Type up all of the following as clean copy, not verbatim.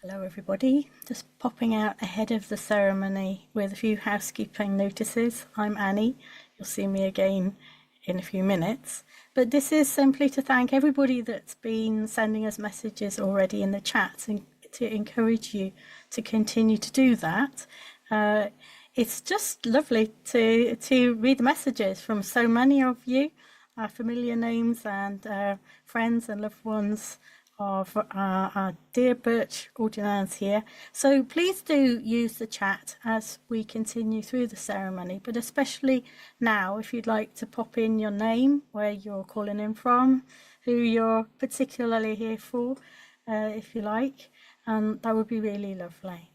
Hello everybody, just popping out ahead of the ceremony with a few housekeeping notices. I'm Annie, you'll see me again in a few minutes, but this is simply to thank everybody that's been sending us messages already in the chat and to encourage you to continue to do that. It's just lovely to read the messages from so many of you, familiar names and friends and loved ones of our dear Birch Ordinands here. So please do use the chat as we continue through the ceremony, but especially now, if you'd like to pop in your name, where you're calling in from, who you're particularly here for, if you like, that would be really lovely.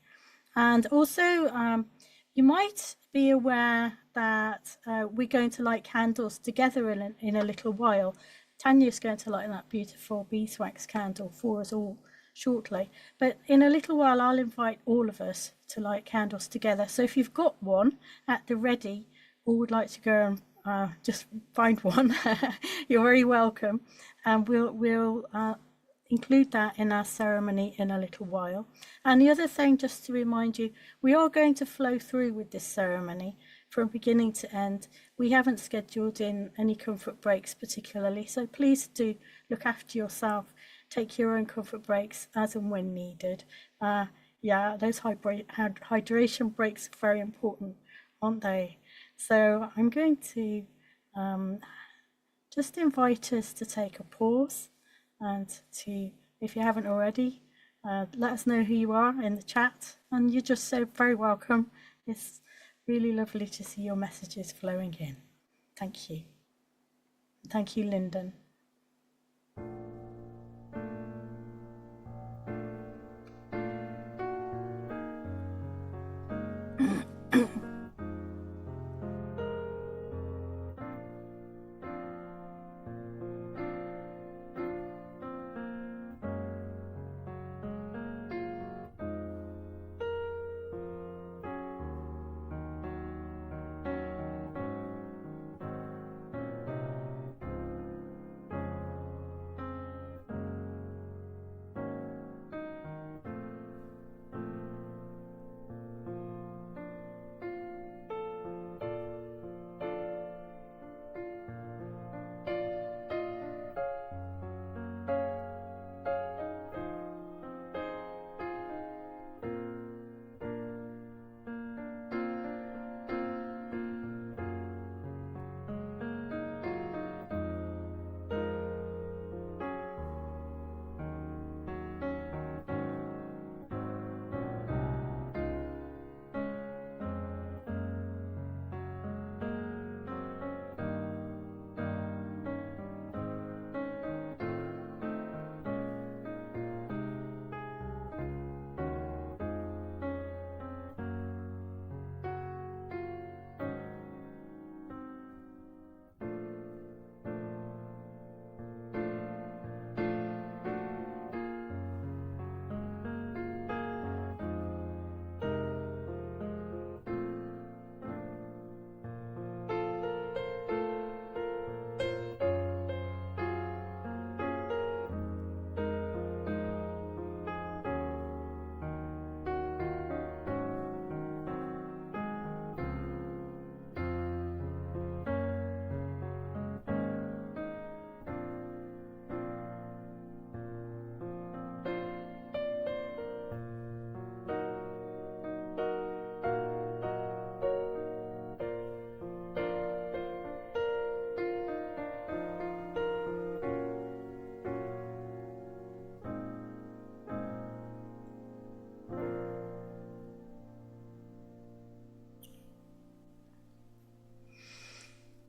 And also, you might be aware that we're going to light candles together in a little while. Tanya's going to light that beautiful beeswax candle for us all shortly. But in a little while, I'll invite all of us to light candles together. So if you've got one at the ready or would like to go and just find one, you're very welcome. And we'll include that in our ceremony in a little while. And the other thing, just to remind you, we are going to flow through with this ceremony from beginning to end. We haven't scheduled in any comfort breaks particularly, so please do look after yourself. Take your own comfort breaks as and when needed. Yeah, those hydration breaks are very important, aren't they? So I'm going to just invite us to take a pause and to, if you haven't already, let us know who you are in the chat, and you're just so very welcome. It's really lovely to see your messages flowing in. Thank you. Thank you, Linden.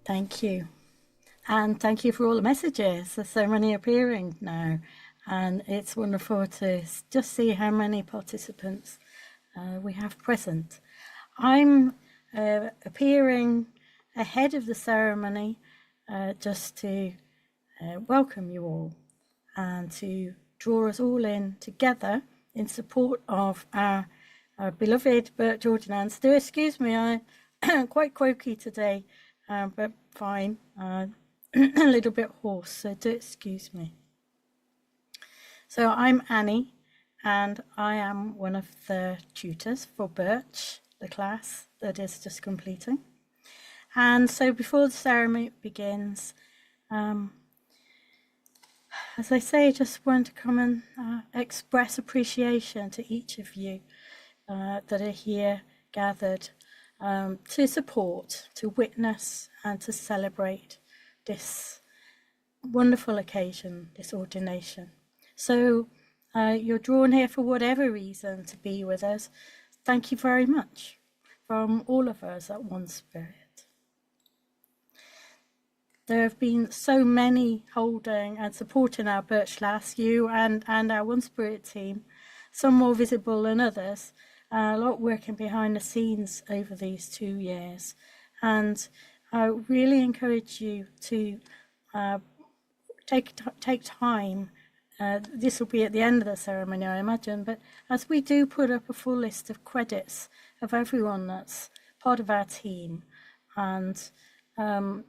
Thank you. And thank you for all the messages. There's so many appearing now. And it's wonderful to just see how many participants we have present. I'm appearing ahead of the ceremony just to welcome you all and to draw us all in together in support of our beloved Birch Ordinands. Do excuse me, I'm quite croaky today. But fine, a little bit hoarse, so do excuse me. So I'm Annie, and I am one of the tutors for Birch, the class that is just completing. And so before the ceremony begins, as I say, I just want to come and express appreciation to each of you that are here gathered to support, to witness, and to celebrate this wonderful occasion, this ordination. So you're drawn here for whatever reason to be with us. Thank you very much from all of us at OneSpirit. There have been so many holding and supporting our Birch class, you and our OneSpirit team, some more visible than others, a lot working behind the scenes over these 2 years. And I really encourage you to take time. This will be at the end of the ceremony, I imagine, but as we do put up a full list of credits of everyone that's part of our team, and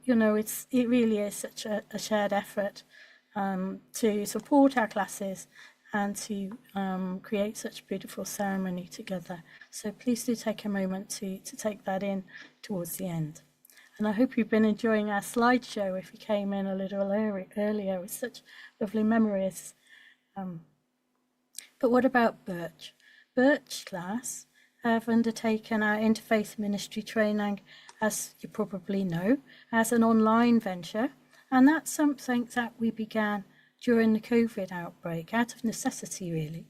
you know, it really is such a shared effort to support our classes and to create such a beautiful ceremony together. So please do take a moment to take that in towards the end. And I hope you've been enjoying our slideshow if you came in a little earlier with such lovely memories. But what about Birch? Birch class have undertaken our interfaith ministry training, as you probably know, as an online venture. And that's something that we began during the COVID outbreak, out of necessity really.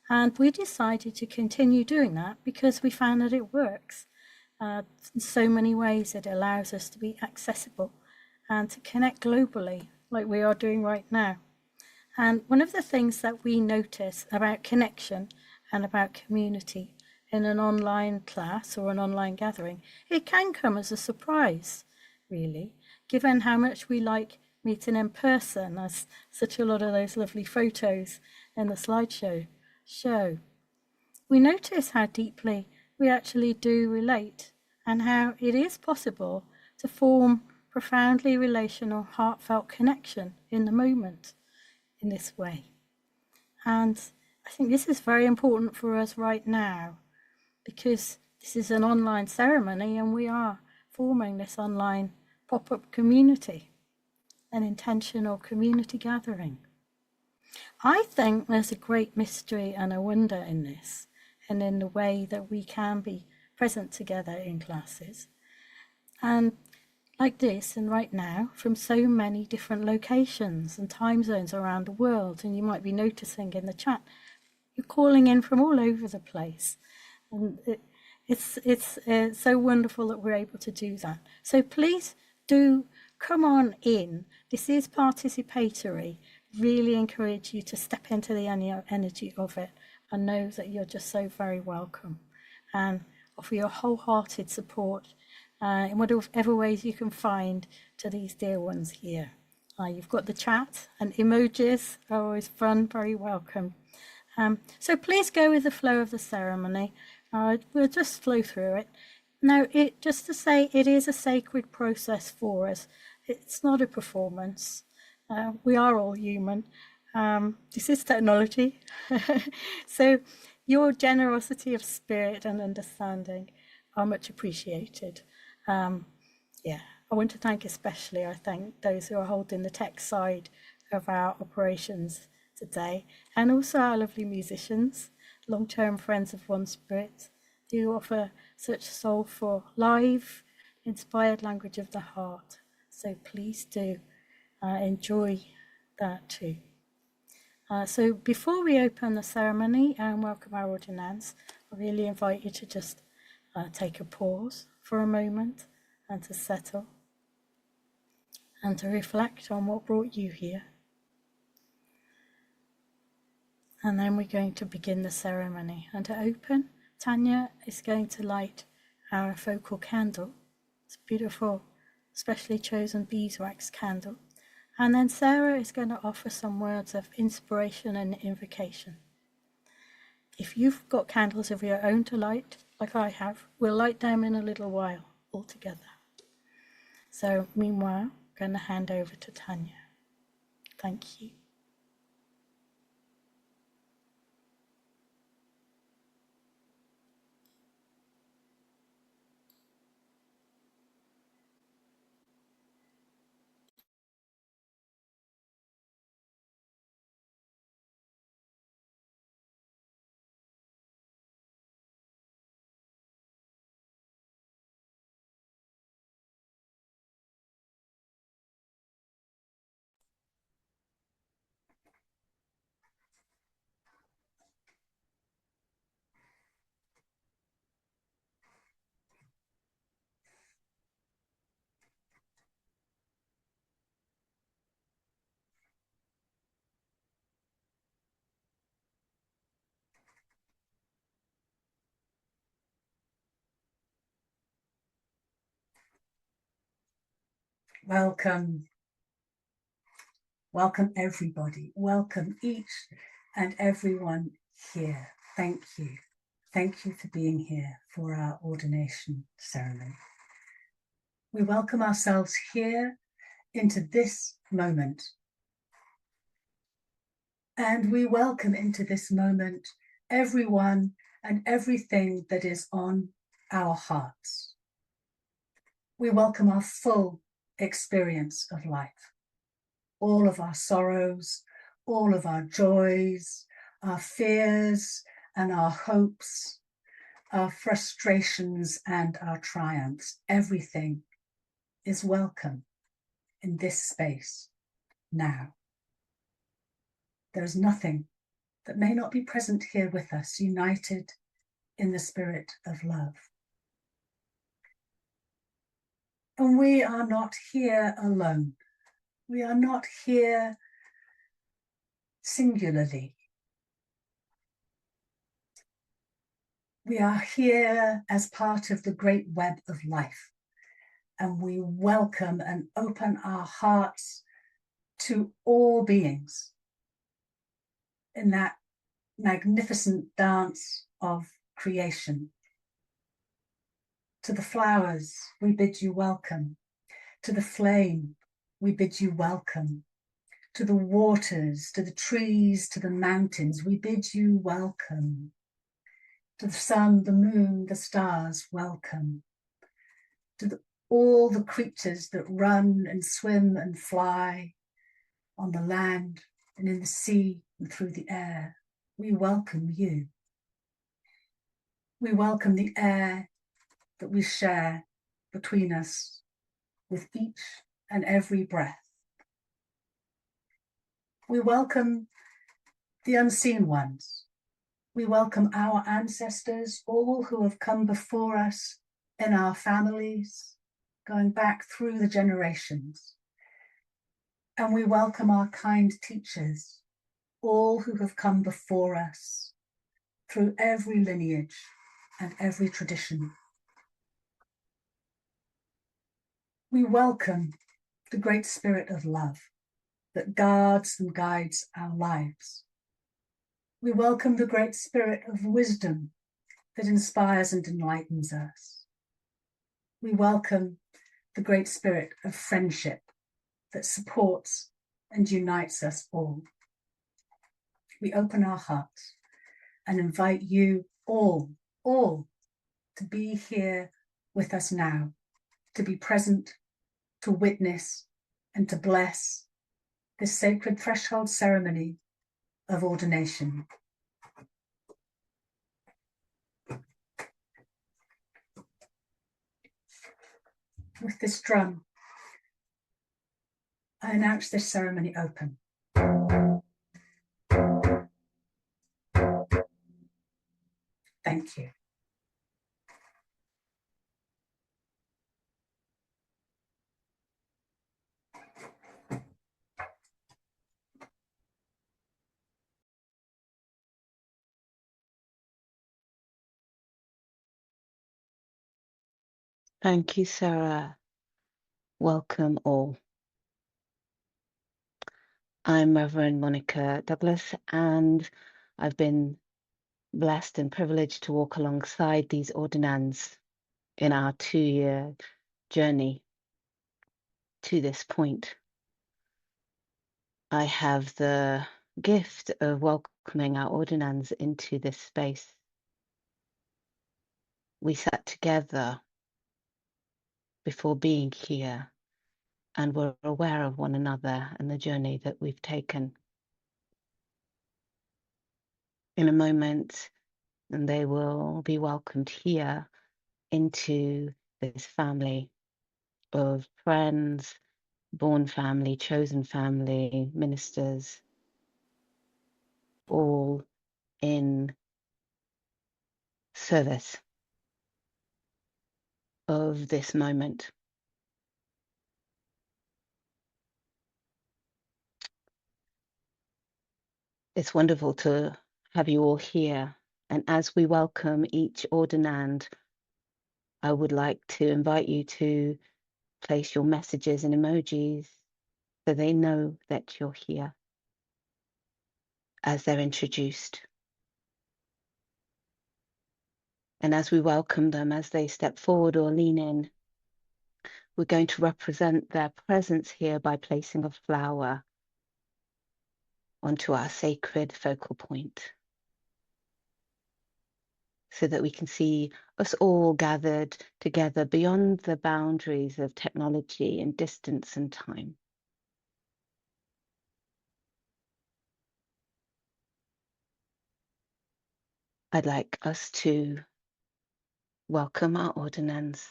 And we decided to continue doing that because we found that it works. In so many ways it allows us to be accessible and to connect globally like we are doing right now. And one of the things that we notice about connection and about community in an online class or an online gathering, it can come as a surprise, really, given how much we like meeting in person, as such a lot of those lovely photos in the slideshow show. We notice how deeply we actually do relate and how it is possible to form profoundly relational, heartfelt connection in the moment in this way. And I think this is very important for us right now because this is an online ceremony and we are forming this online pop-up community, an intentional community gathering. I think there's a great mystery and a wonder in this and in the way that we can be present together in classes. And like this and right now from so many different locations and time zones around the world, and you might be noticing in the chat, you're calling in from all over the place. And it's so wonderful that we're able to do that. So please do come on in. This is participatory. Really encourage you to step into the energy of it and know that you're just so very welcome, and offer your wholehearted support in whatever ways you can find to these dear ones here. You've got the chat and emojis are always fun, very welcome. So please go with the flow of the ceremony. We'll just flow through it. Now, just to say, it is a sacred process for us. It's not a performance. We are all human. This is technology. So your generosity of spirit and understanding are much appreciated. I want to thank especially, I think, those who are holding the tech side of our operations today, and also our lovely musicians, long-term friends of OneSpirit, who offer such soulful, live, inspired language of the heart. So please do enjoy that too. So before we open the ceremony and welcome our Ordinands, I really invite you to just take a pause for a moment and to settle and to reflect on what brought you here. And then we're going to begin the ceremony. And to open, Tanya is going to light our focal candle. It's a beautiful, specially chosen beeswax candle. And then Sarah is going to offer some words of inspiration and invocation. If you've got candles of your own to light, like I have, we'll light them in a little while all together. So meanwhile, I'm going to hand over to Tanya. Thank you. Welcome. Welcome everybody. Welcome each and everyone here. Thank you. Thank you for being here for our ordination ceremony. We welcome ourselves here into this moment. And we welcome into this moment everyone and everything that is on our hearts. We welcome our full experience of life, all of our sorrows, all of our joys, our fears and our hopes, our frustrations and our triumphs. Everything is welcome in this space now. There is nothing that may not be present here with us, united in the spirit of love. And we are not here alone. We are not here singularly. We are here as part of the great web of life, and we welcome and open our hearts to all beings in that magnificent dance of creation. To the flowers, we bid you welcome. To the flame, we bid you welcome. To the waters, to the trees, to the mountains, we bid you welcome. To the sun, the moon, the stars, welcome. To all the creatures that run and swim and fly on the land and in the sea and through the air, we welcome you. We welcome the air that we share between us with each and every breath. We welcome the unseen ones. We welcome our ancestors, all who have come before us in our families, going back through the generations. And we welcome our kind teachers, all who have come before us through every lineage and every tradition. We welcome the great spirit of love that guards and guides our lives. We welcome the great spirit of wisdom that inspires and enlightens us. We welcome the great spirit of friendship that supports and unites us all. We open our hearts and invite you all to be here with us now, to be present, to witness, and to bless this sacred threshold ceremony of ordination. With this drum, I announce this ceremony open. Thank you. Thank you, Sarah. Welcome all. I'm Reverend Monica Douglas, and I've been blessed and privileged to walk alongside these Ordinands in our 2-year journey to this point. I have the gift of welcoming our Ordinands into this space. We sat together before being here, and we're aware of one another and the journey that we've taken. In a moment, and they will be welcomed here into this family of friends, born family, chosen family, ministers, all in service of this moment. It's wonderful to have you all here. And as we welcome each Ordinand, I would like to invite you to place your messages and emojis so they know that you're here as they're introduced. And as we welcome them, as they step forward or lean in, we're going to represent their presence here by placing a flower onto our sacred focal point, so that we can see us all gathered together beyond the boundaries of technology and distance and time. I'd like us to welcome our Ordinands.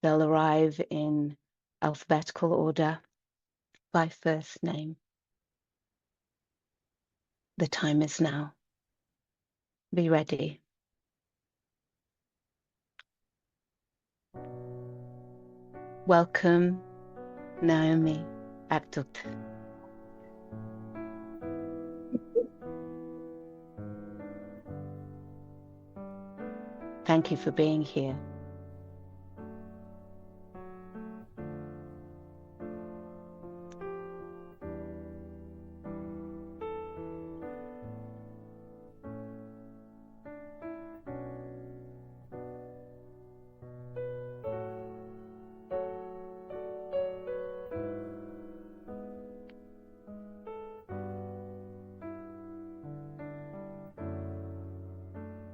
They'll arrive in alphabetical order by first name. The time is now. Be ready. Welcome, Naomi Abdul. Thank you for being here.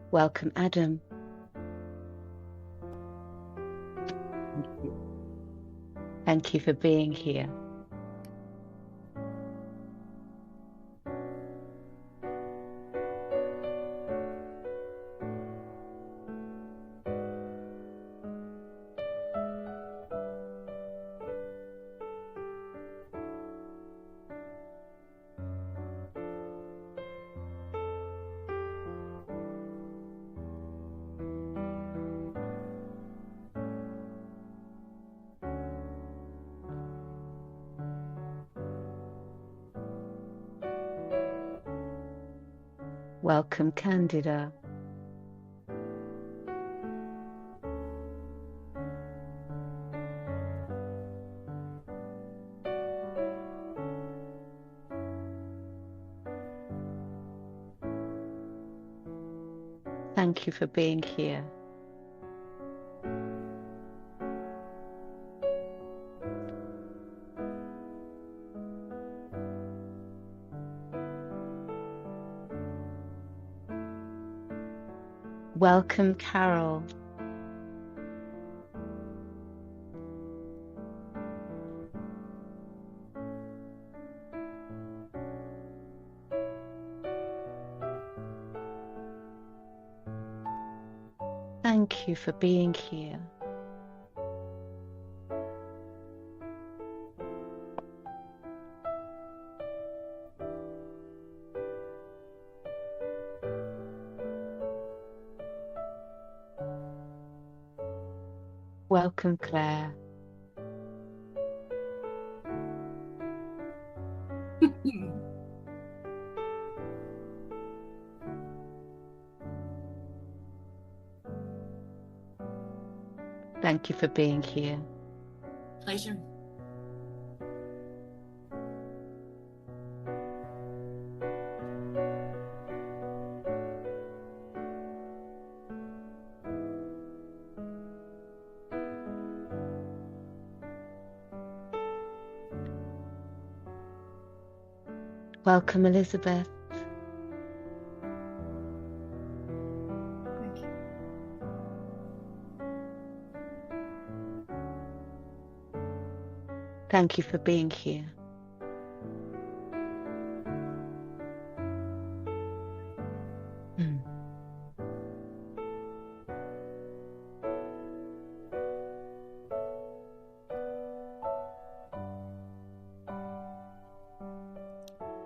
Welcome, Adam. Thank you for being here. Welcome, Candida. Thank you for being here. Welcome, Carol. Thank you for being here. Welcome, Claire. Thank you for being here. Pleasure. Welcome, Elizabeth. Thank you. Thank you for being here.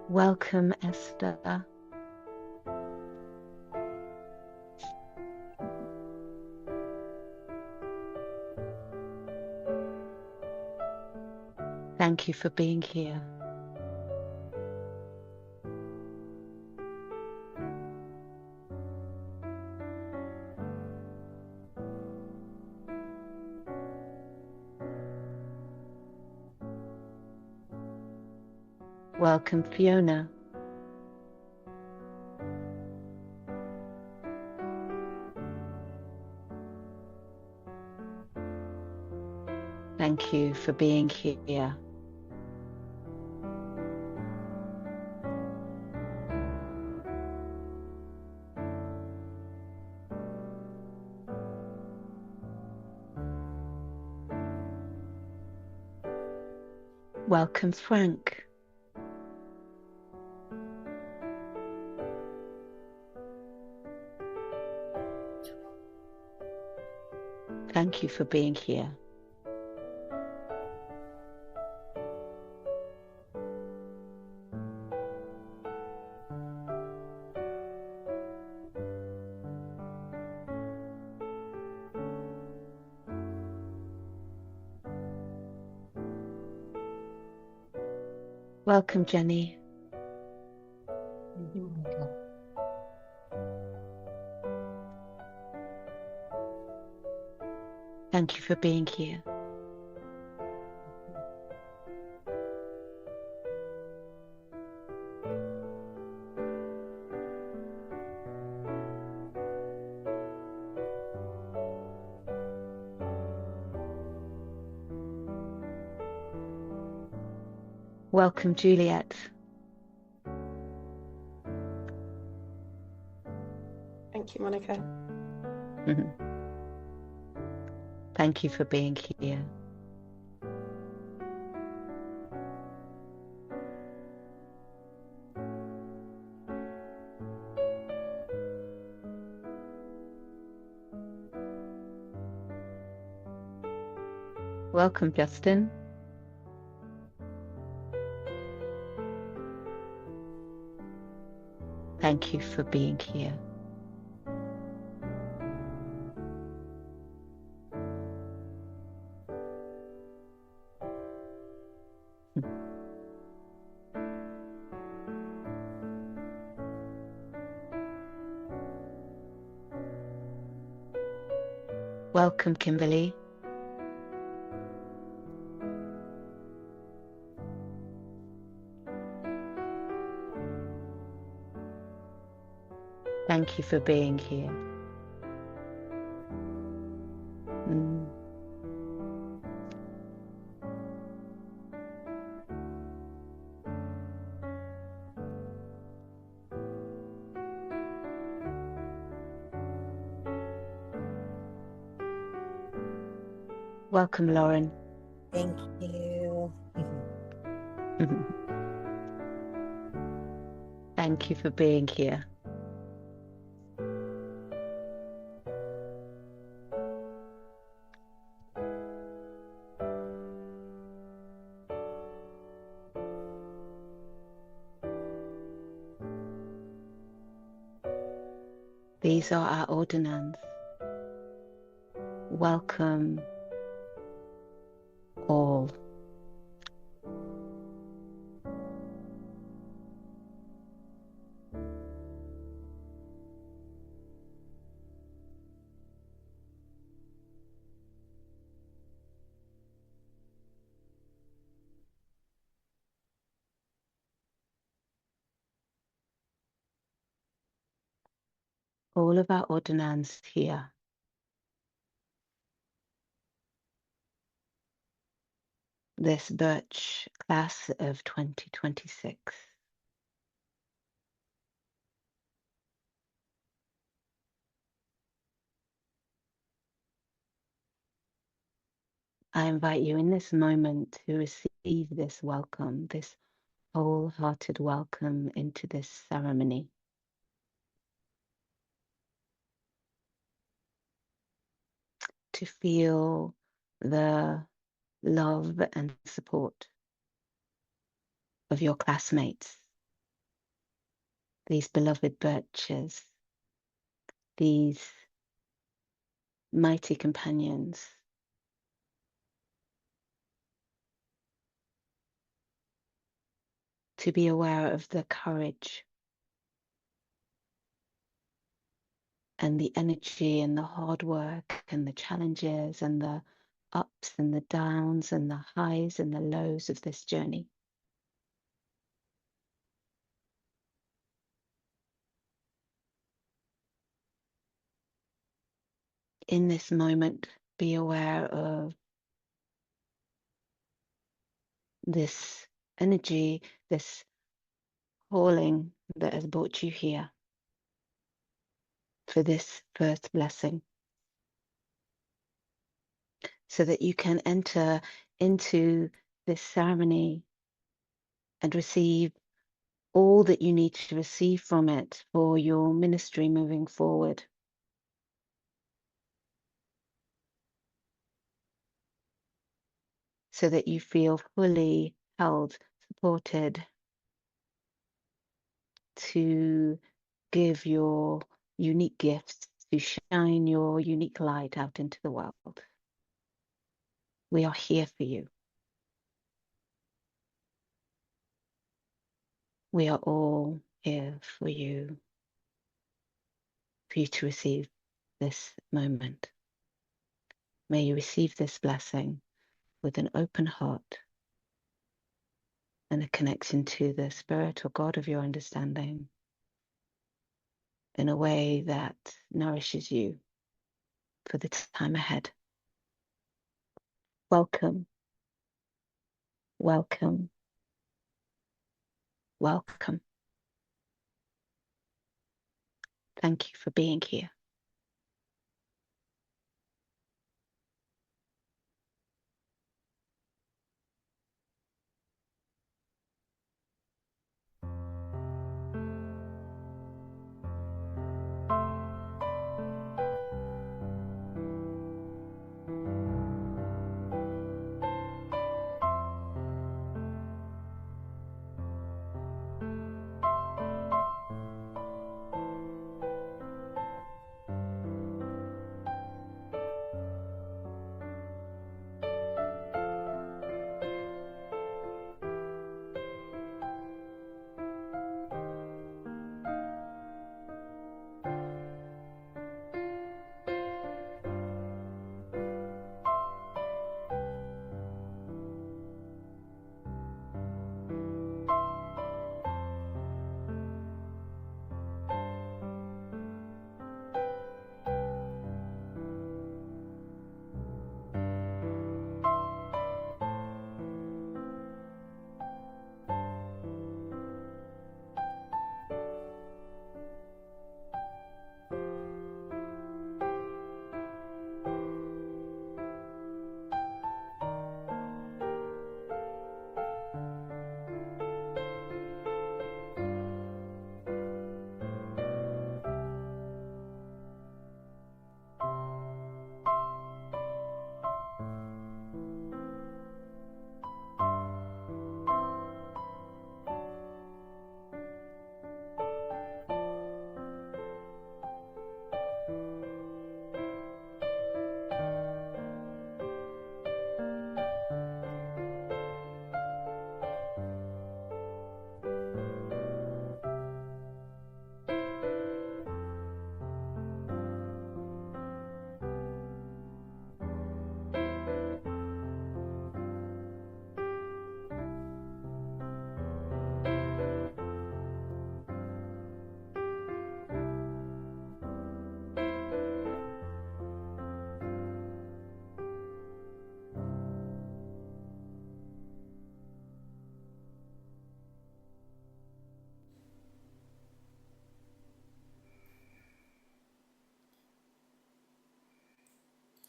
Welcome, Esther. Thank you for being here. Welcome, Fiona. Thank you for being here. Welcome, Frank. Thank you for being here. Welcome, Jenny. Thank you for being here. Welcome, Juliet. Thank you, Monica. Thank you for being here. Welcome, Justin. Thank you for being here. Welcome, Kimberly. Thank you for being here. Welcome, Lauren. Thank you. Thank you for being here. These are our Ordinands. Welcome all. All of our Ordinands here. This Birch class of 2026. I invite you in this moment to receive this welcome, this wholehearted welcome into this ceremony. To feel the love and support of your classmates, these beloved Birches, these mighty companions. To be aware of the courage and the energy and the hard work and the challenges and the ups and the downs and the highs and the lows of this journey. in this moment, be aware of this energy, this calling that has brought you here for this first blessing, so that you can enter into this ceremony and receive all that you need to receive from it for your ministry moving forward. So that you feel fully held, supported to give your unique gifts, to shine your unique light out into the world. We are here for you. We are all here for you to receive this moment. May you receive this blessing with an open heart and a connection to the Spirit or God of your understanding in a way that nourishes you for the time ahead. Welcome, welcome, welcome. Thank you for being here.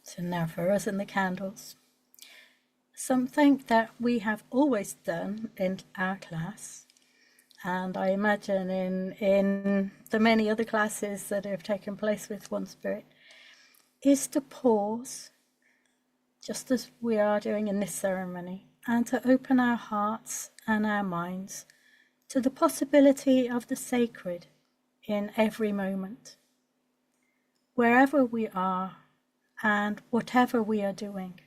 So now for us and the candles. Something that we have always done in our class, and I imagine in the many other classes that have taken place with OneSpirit, is to pause, just as we are doing in this ceremony, and to open our hearts and our minds to the possibility of the sacred in every moment, wherever we are and whatever we are doing.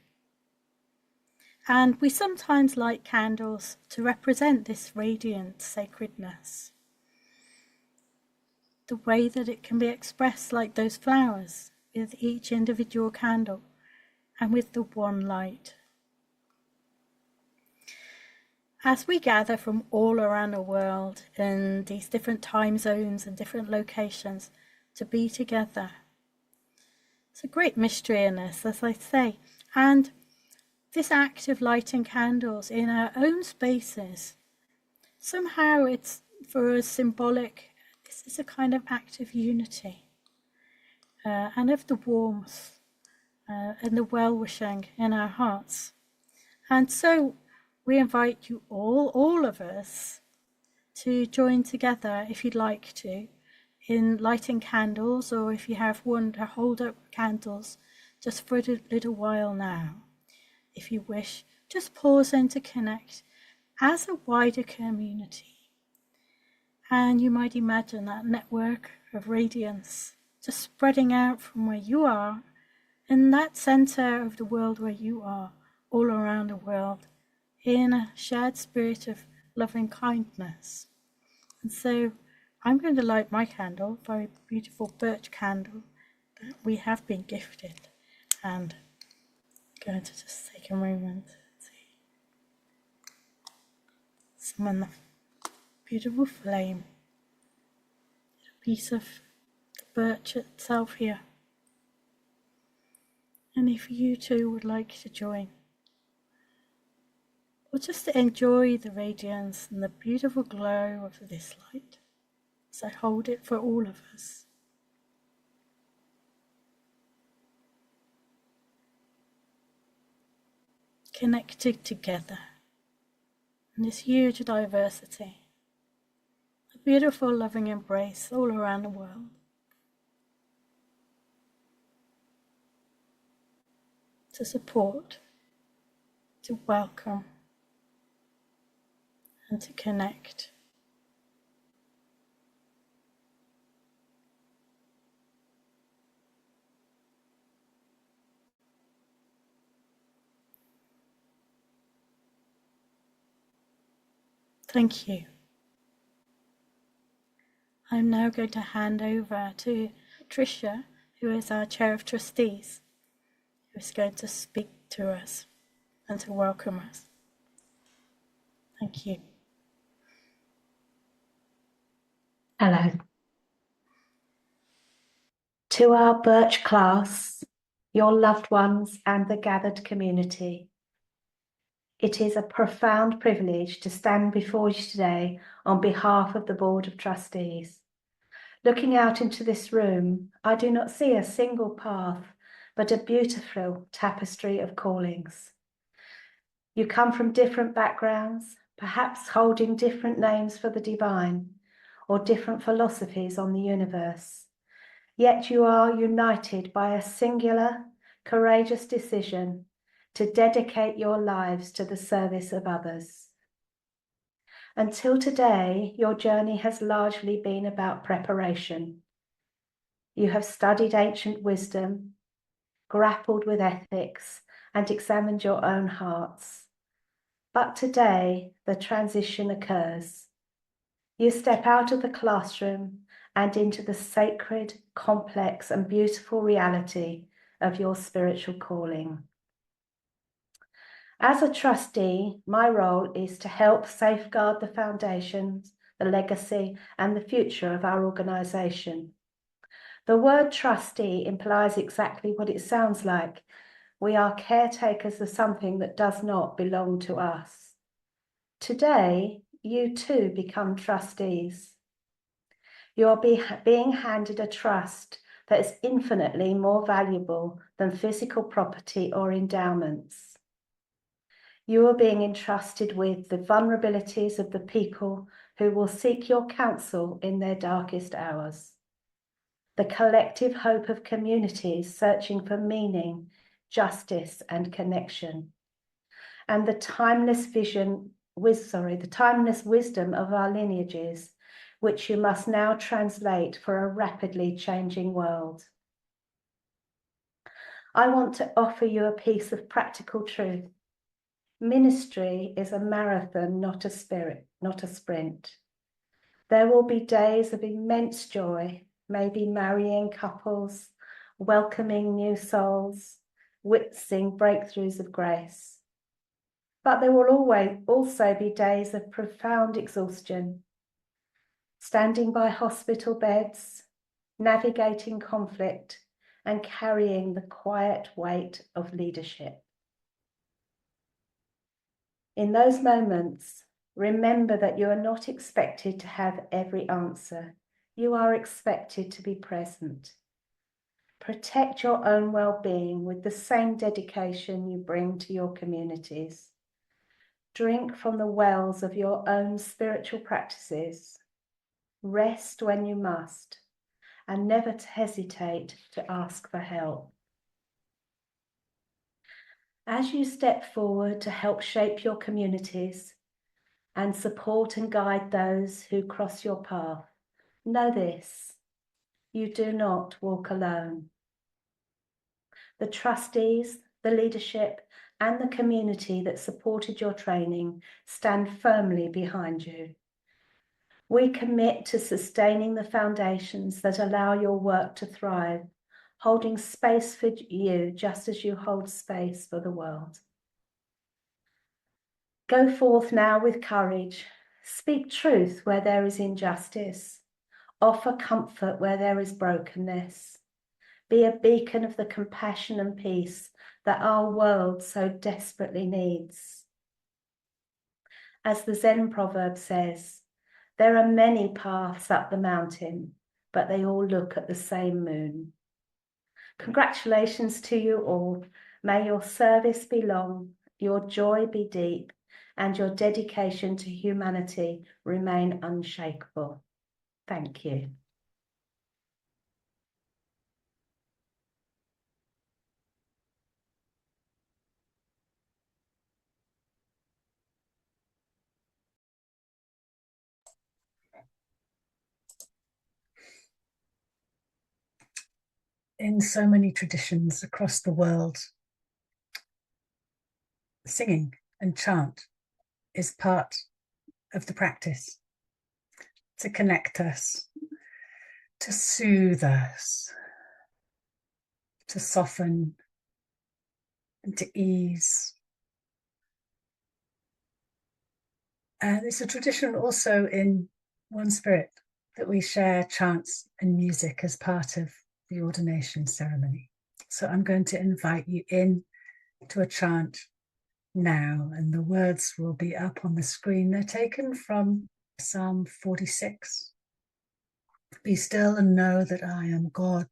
And we sometimes light candles to represent this radiant sacredness, the way that it can be expressed like those flowers, with each individual candle and with the one light. As we gather from all around the world in these different time zones and different locations to be together, It's a great mystery in this, as I say. And this act of lighting candles in our own spaces, somehow it's for us symbolic. This is a kind of act of unity and of the warmth and the well-wishing in our hearts. And so we invite you all of us, to join together, if you'd like to, in lighting candles, or if you have one to hold up candles just for a little while now. If you wish, just pause in to connect as a wider community. And you might imagine that network of radiance just spreading out from where you are, in that center of the world where you are, all around the world, in a shared spirit of loving kindness. And so I'm going to light my candle, very beautiful birch candle that we have been gifted, and I'm going to just take a moment to summon the beautiful flame, a piece of the birch itself here. And if you too would like to join, or just to enjoy the radiance and the beautiful glow of this light, as I hold it for all of us. Connected together in this huge diversity, a beautiful loving embrace all around the world. To support, to welcome, and to connect. Thank you. I'm now going to hand over to Tricia, who is our Chair of Trustees, who is going to speak to us and to welcome us. Thank you. Hello. To our Birch class, your loved ones and the gathered community, it is a profound privilege to stand before you today on behalf of the Board of Trustees. Looking out into this room, I do not see a single path, but a beautiful tapestry of callings. You come from different backgrounds, perhaps holding different names for the divine, or different philosophies on the universe. Yet you are united by a singular, courageous decision to dedicate your lives to the service of others. Until today, your journey has largely been about preparation. You have studied ancient wisdom, grappled with ethics, and examined your own hearts. But today, the transition occurs. You step out of the classroom and into the sacred, complex, and beautiful reality of your spiritual calling. As a trustee, my role is to help safeguard the foundations, the legacy, and the future of our organisation. The word trustee implies exactly what it sounds like. We are caretakers of something that does not belong to us. Today, you too become trustees. You are being handed a trust that is infinitely more valuable than physical property or endowments. You are being entrusted with the vulnerabilities of the people who will seek your counsel in their darkest hours, the collective hope of communities searching for meaning, justice, and connection, and the timeless wisdom of our lineages, which you must now translate for a rapidly changing world. I want to offer you a piece of practical truth. Ministry is a marathon, not a sprint. There will be days of immense joy, maybe marrying couples, welcoming new souls, witnessing breakthroughs of grace. But there will always also be days of profound exhaustion, standing by hospital beds, navigating conflict, and carrying the quiet weight of leadership. In those moments, remember that you are not expected to have every answer. You are expected to be present. Protect your own well-being with the same dedication you bring to your communities. Drink from the wells of your own spiritual practices. Rest when you must, and never hesitate to ask for help. As you step forward to help shape your communities and support and guide those who cross your path, know this: you do not walk alone. The trustees, the leadership, and the community that supported your training stand firmly behind you. We commit to sustaining the foundations that allow your work to thrive, holding space for you just as you hold space for the world. Go forth now with courage. Speak truth where there is injustice. Offer comfort where there is brokenness. Be a beacon of the compassion and peace that our world so desperately needs. As the Zen proverb says, there are many paths up the mountain, but they all look at the same moon. Congratulations to you all. May your service be long, your joy be deep, and your dedication to humanity remain unshakable. Thank you. In so many traditions across the world, singing and chant is part of the practice to connect us, to soothe us, to soften and to ease. And it's a tradition also in OneSpirit that we share chants and music as part of the ordination ceremony. So I'm going to invite you in to a chant now, and the words will be up on the screen. They're taken from Psalm 46. Be still and know that I am God.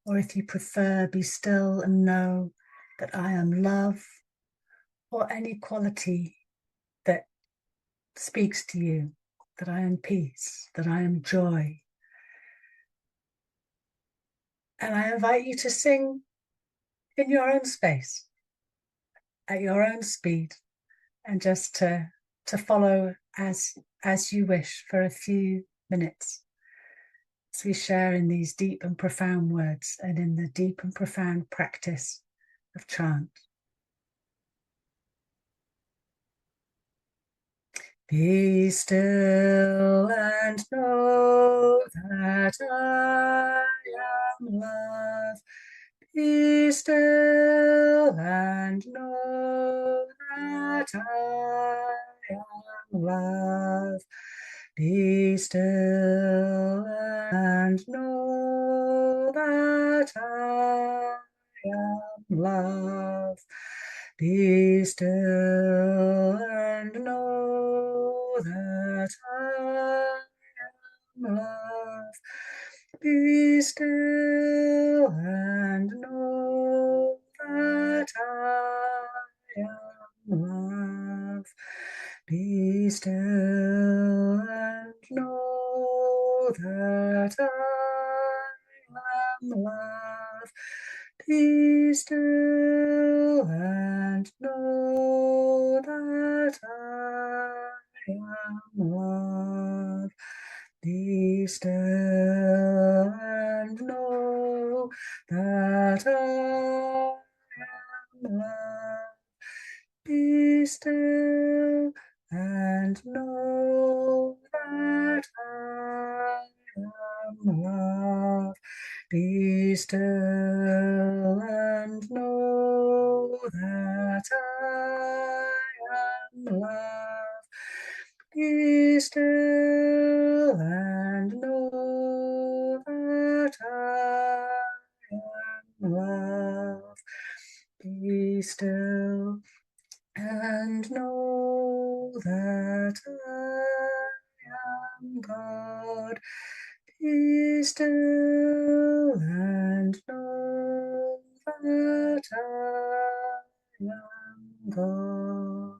Or if you prefer, be still and know that I am love, or any quality that speaks to you, that I am peace, that I am joy. And I invite you to sing in your own space, at your own speed, and just to follow as you wish for a few minutes, as we share in these deep and profound words and in the deep and profound practice of chant. Be still and know that I am love. Be still and know that I am love. Be still and know that I am love. Be still and know that I am love. Be still and know that I am love. Be still and know that I am love. Be still and know that I am love. Be still and know that I am love. Be still and know that I am love. Be still and know that I am love. Be still and know that I still and know that I am God. Be still and know that I am God.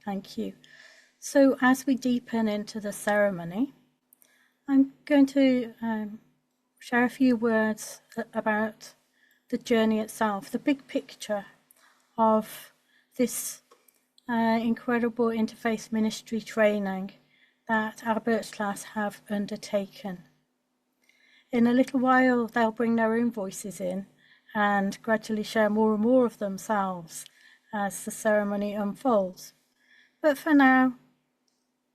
Thank you. So as we deepen into the ceremony, I'm going to share a few words about the journey itself, the big picture of this incredible interfaith ministry training that our Birch class have undertaken. In a little while, they'll bring their own voices in and gradually share more and more of themselves as the ceremony unfolds. But for now,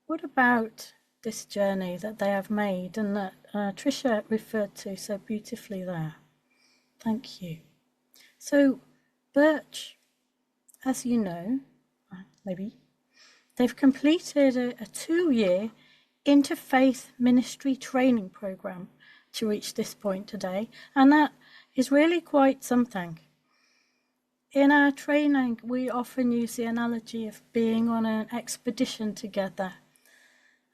what about this journey that they have made and that Tricia referred to so beautifully there? Thank you. So, Birch, as you know, maybe, they've completed a 2-year interfaith ministry training program to reach this point today, and that is really quite something. In our training, we often use the analogy of being on an expedition together.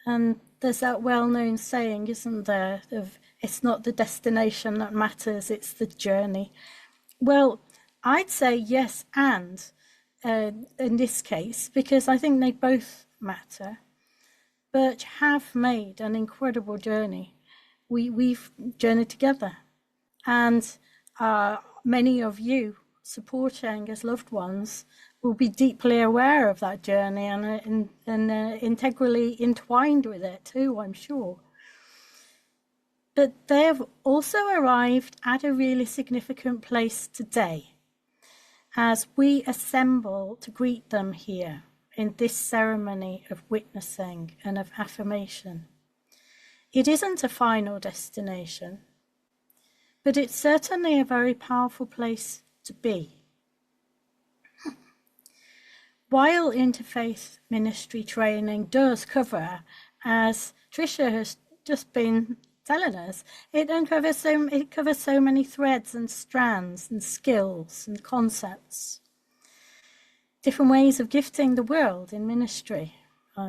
And there's that well-known saying, isn't there, of it's not the destination that matters, it's the journey. Well, I'd say yes and in this case, because I think they both matter. Birch have made an incredible journey. We've journeyed together. And many of you supporting as loved ones will be deeply aware of that journey and integrally entwined with it too, I'm sure. But they've also arrived at a really significant place today as we assemble to greet them here in this ceremony of witnessing and of affirmation. It isn't a final destination, but it's certainly a very powerful place to be. While interfaith ministry training does cover, as Tricia has just been telling us, it covers so many threads and strands and skills and concepts. Different ways of gifting the world in ministry,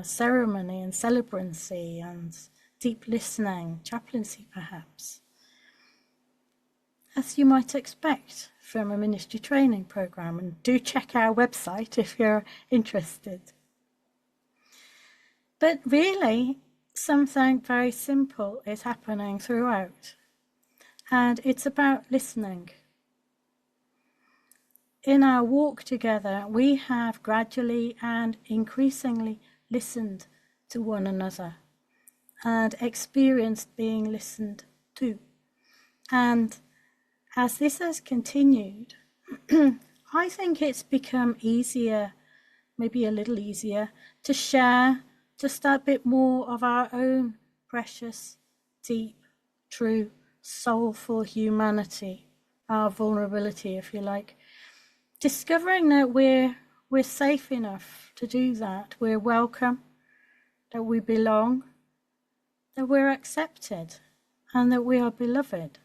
ceremony and celebrancy and deep listening, chaplaincy perhaps, as you might expect from a ministry training programme. And do check our website if you're interested. But really, something very simple is happening throughout, and it's about listening. In our walk together, we have gradually and increasingly listened to one another and experienced being listened to. And as this has continued, I think it's become easier, maybe a little easier, to share just a bit more of our own precious, deep, true, soulful humanity, our vulnerability, if you like. Discovering that we're safe enough to do that, we're welcome, that we belong, that we're accepted, and that we are beloved.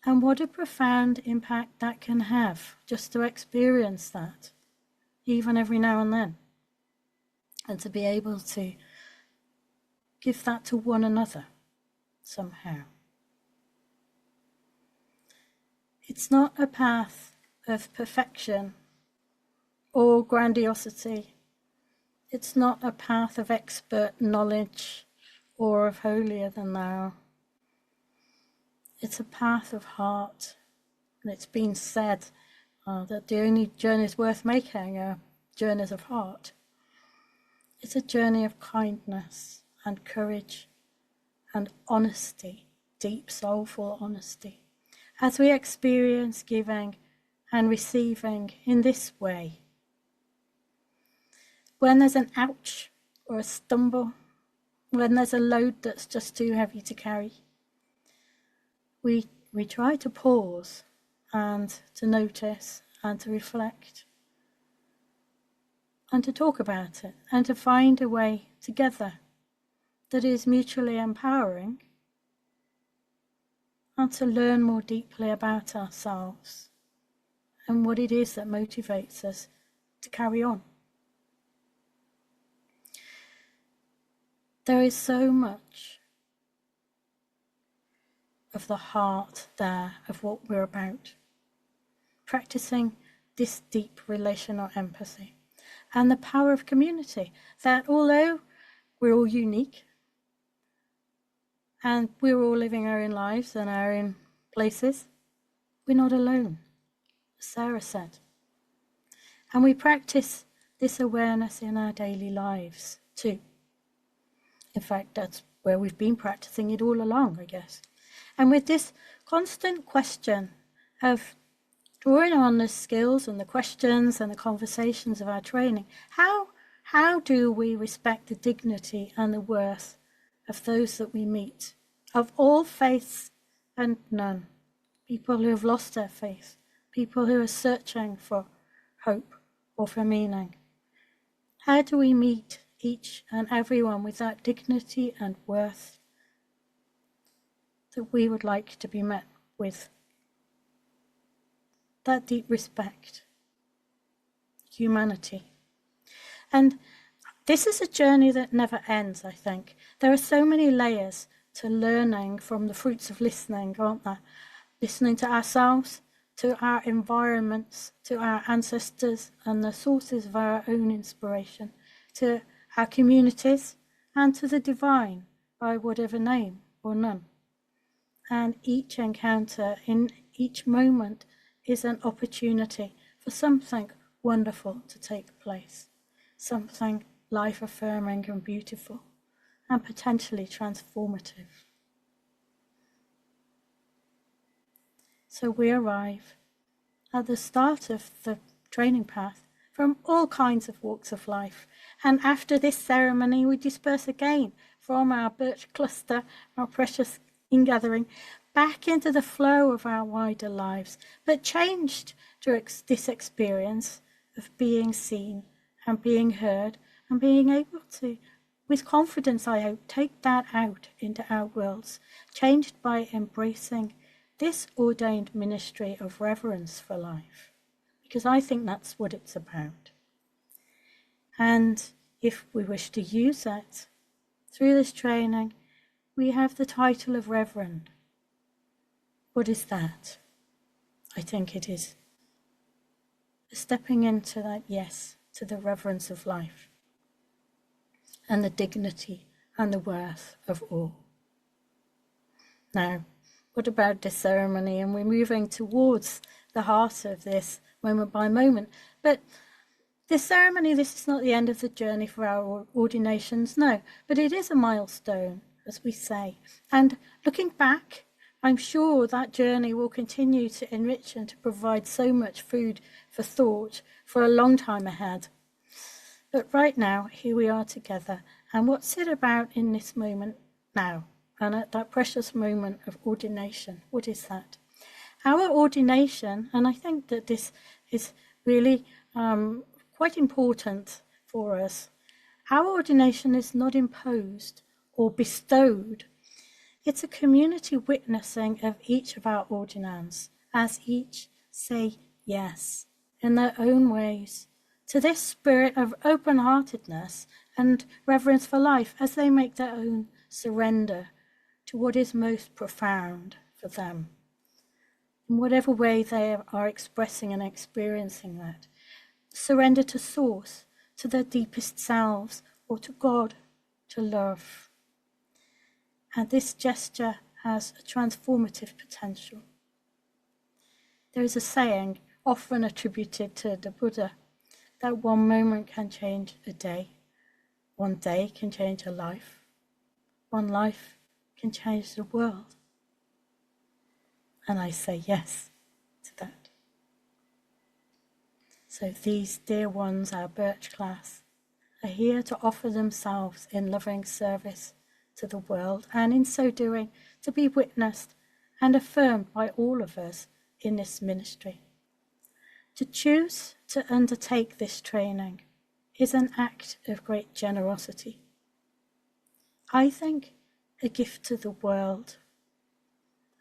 And what a profound impact that can have, just to experience that, even every now and then, and to be able to give that to one another somehow. It's not a path of perfection or grandiosity. It's not a path of expert knowledge or of holier than thou. It's a path of heart. And it's been said that the only journeys worth making are journeys of heart. It's a journey of kindness and courage and honesty, deep, soulful honesty, as we experience giving and receiving in this way. When there's an ouch or a stumble, when there's a load that's just too heavy to carry, we try to pause and to notice and to reflect and to talk about it and to find a way together that is mutually empowering and to learn more deeply about ourselves and what it is that motivates us to carry on. There is so much of the heart there of what we're about, practicing this deep relational empathy and the power of community, that although we're all unique and we're all living our own lives and our own places, we're not alone, as Sarah said. And we practice this awareness in our daily lives too. In fact, that's where we've been practicing it all along, I guess. And with this constant question of drawing on the skills and the questions and the conversations of our training, how do we respect the dignity and the worth of those that we meet, of all faiths and none, people who have lost their faith, people who are searching for hope or for meaning? How do we meet each and everyone with that dignity and worth that we would like to be met with? That deep respect, humanity. And this is a journey that never ends, I think. There are so many layers to learning from the fruits of listening, aren't there? Listening to ourselves, to our environments, to our ancestors and the sources of our own inspiration, to our communities, and to the divine, by whatever name or none. And each encounter in each moment is an opportunity for something wonderful to take place, something life-affirming and beautiful, and potentially transformative. So we arrive at the start of the training path from all kinds of walks of life. And after this ceremony, we disperse again from our Birch cluster, our precious ingathering, back into the flow of our wider lives, but changed through this experience of being seen and being heard and being able to, with confidence, I hope, take that out into our worlds, changed by embracing this ordained ministry of reverence for life, because I think that's what it's about. And if we wish to use it, Through this training, we have the title of Reverend. What is that? I think it is stepping into that yes to the reverence of life and the dignity and the worth of all. Now, what about this ceremony? And we're moving towards the heart of this moment by moment. But this ceremony, this is not the end of the journey for our ordinations, no, but it is a milestone, as we say. And looking back, I'm sure that journey will continue to enrich and to provide so much food for thought for a long time ahead. But right now, here we are together. And what's it about in this moment now? And at that precious moment of ordination, what is that? Our ordination, and I think that this is really quite important for us. Our ordination is not imposed or bestowed. It's a community witnessing of each of our ordinands as each say yes in their own ways to this spirit of open-heartedness and reverence for life as they make their own surrender to what is most profound for them. In whatever way they are expressing and experiencing that. Surrender to source, to their deepest selves, or to God, to love. And this gesture has a transformative potential. There is a saying, often attributed to the Buddha, that one moment can change a day, one day can change a life, one life can change the world. And I say yes to that. So these dear ones, our Birch class, are here to offer themselves in loving service to the world, and in so doing, to be witnessed and affirmed by all of us in this ministry. To choose to undertake this training is an act of great generosity. I think a gift to the world,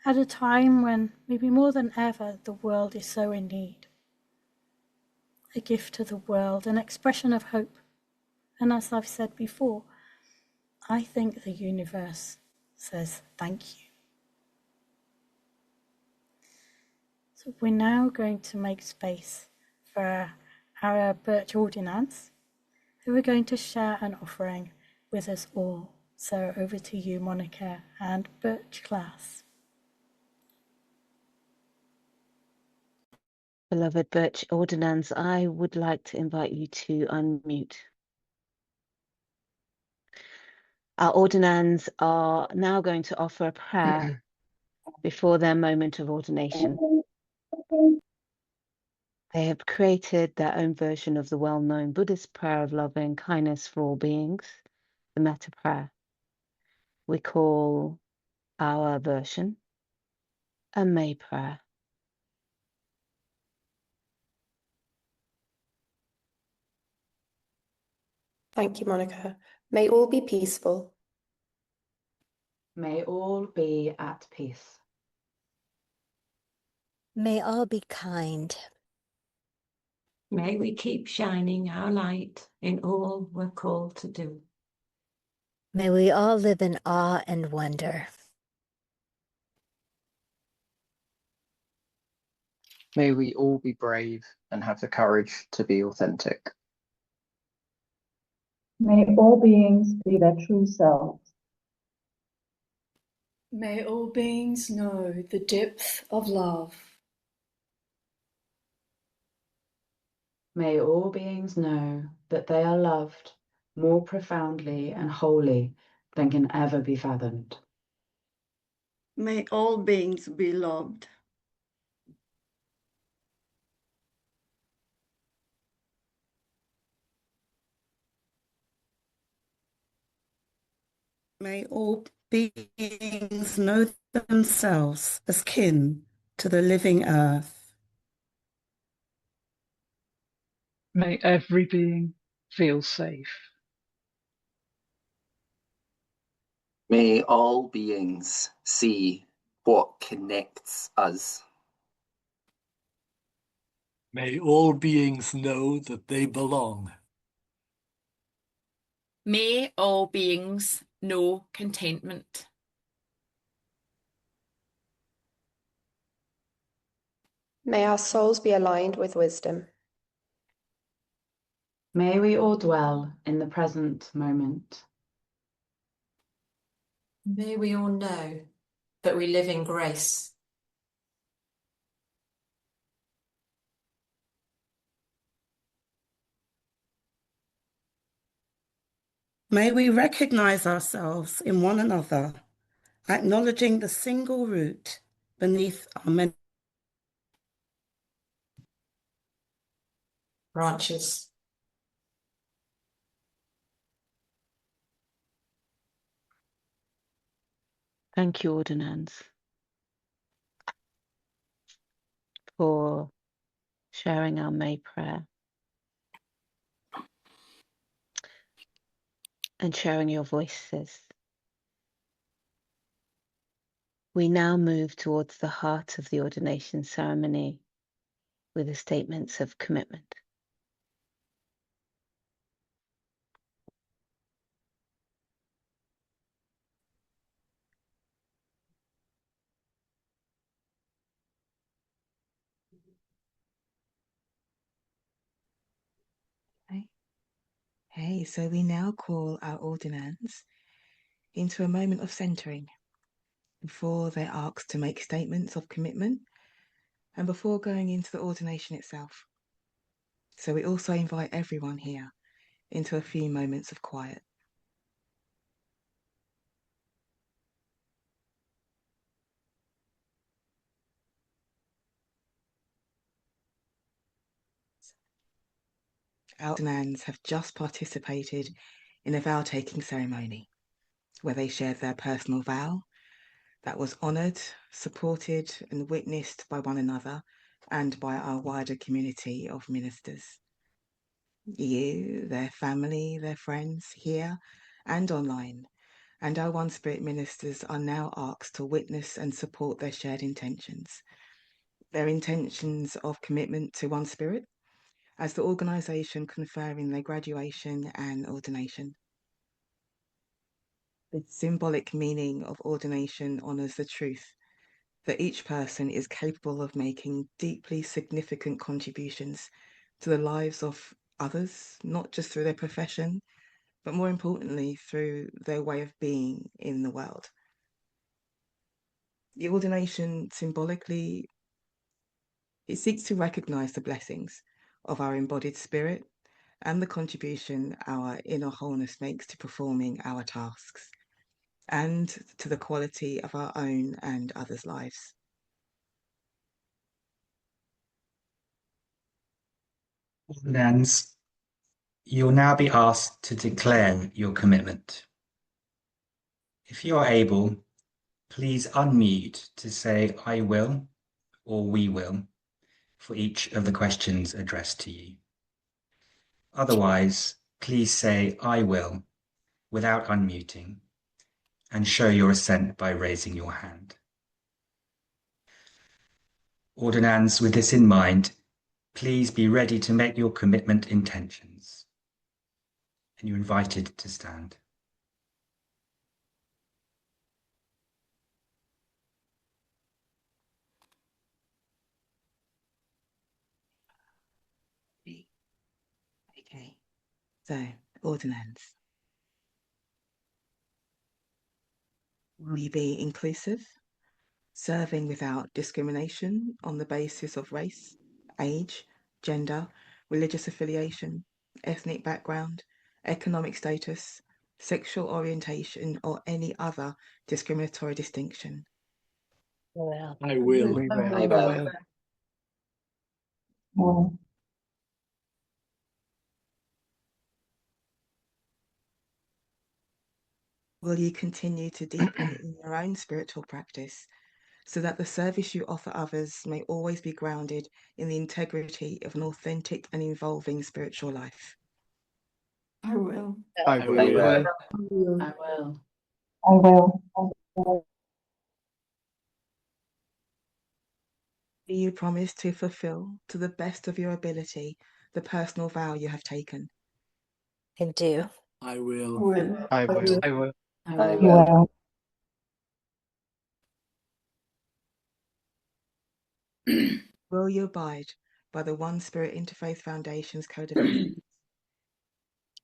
at a time when maybe more than ever the world is so in need. A gift to the world, an expression of hope. And as I've said before, I think the universe says thank you. So we're now going to make space for our Birch Ordinands, who are going to share an offering with us all. So over to you, Monica and Birch class. Beloved Birch Ordinands, I would like to invite you to unmute. Our Ordinands are now going to offer a prayer before their moment of ordination. They have created their own version of the well-known Buddhist prayer of love and kindness for all beings, the Metta prayer. We call our version a May prayer. Thank you, Monica. May all be peaceful. May all be at peace. May all be kind. May we keep shining our light in all we're called to do. May we all live in awe and wonder. May we all be brave and have the courage to be authentic. May all beings be their true selves. May all beings know the depth of love. May all beings know that they are loved more profoundly and wholly than can ever be fathomed. May all beings be loved. May all beings know themselves as kin to the living earth. May every being feel safe. May all beings see what connects us. May all beings know that they belong. May all beings know contentment. May our souls be aligned with wisdom. May we all dwell in the present moment. May we all know that we live in grace. May we recognize ourselves in one another, acknowledging the single root beneath our many branches. Thank you, Ordinands, for sharing our May prayer and sharing your voices. We now move towards the heart of the ordination ceremony with the statements of commitment. Okay, so we now call our ordinands into a moment of centering before they're asked to make statements of commitment and before going into the ordination itself. So we also invite everyone here into a few moments of quiet. Our ordinands have just participated in a vow-taking ceremony where they shared their personal vow that was honoured, supported and witnessed by one another and by our wider community of ministers. You, their family, their friends here and online, and our OneSpirit ministers are now asked to witness and support their shared intentions. Their intentions of commitment to OneSpirit as the organisation conferring their graduation and ordination. The symbolic meaning of ordination honours the truth that each person is capable of making deeply significant contributions to the lives of others, not just through their profession, but more importantly, through their way of being in the world. The ordination symbolically, it seeks to recognise the blessings of our embodied spirit and the contribution our inner wholeness makes to performing our tasks and to the quality of our own and others' lives. Ordinands, you'll now be asked to declare your commitment. If you are able, please unmute to say "I will" or "we will" for each of the questions addressed to you. Otherwise, please say "I will" without unmuting and show your assent by raising your hand. Ordinands, with this in mind, please be ready to make your commitment intentions. And you're invited to stand. Okay, so ordinands. Will you be inclusive, serving without discrimination on the basis of race, age, gender, religious affiliation, ethnic background, economic status, sexual orientation, or any other discriminatory distinction? Well, I will. We will. I will. Will you continue to deepen in your own spiritual practice so that the service you offer others may always be grounded in the integrity of an authentic and involving spiritual life? I will. I will. I will. I will. Do you promise to fulfill, to the best of your ability, the personal vow you have taken? I do. I will. I will. I I will. will. Will you abide by the OneSpirit Interfaith Foundation's Code of Ethics?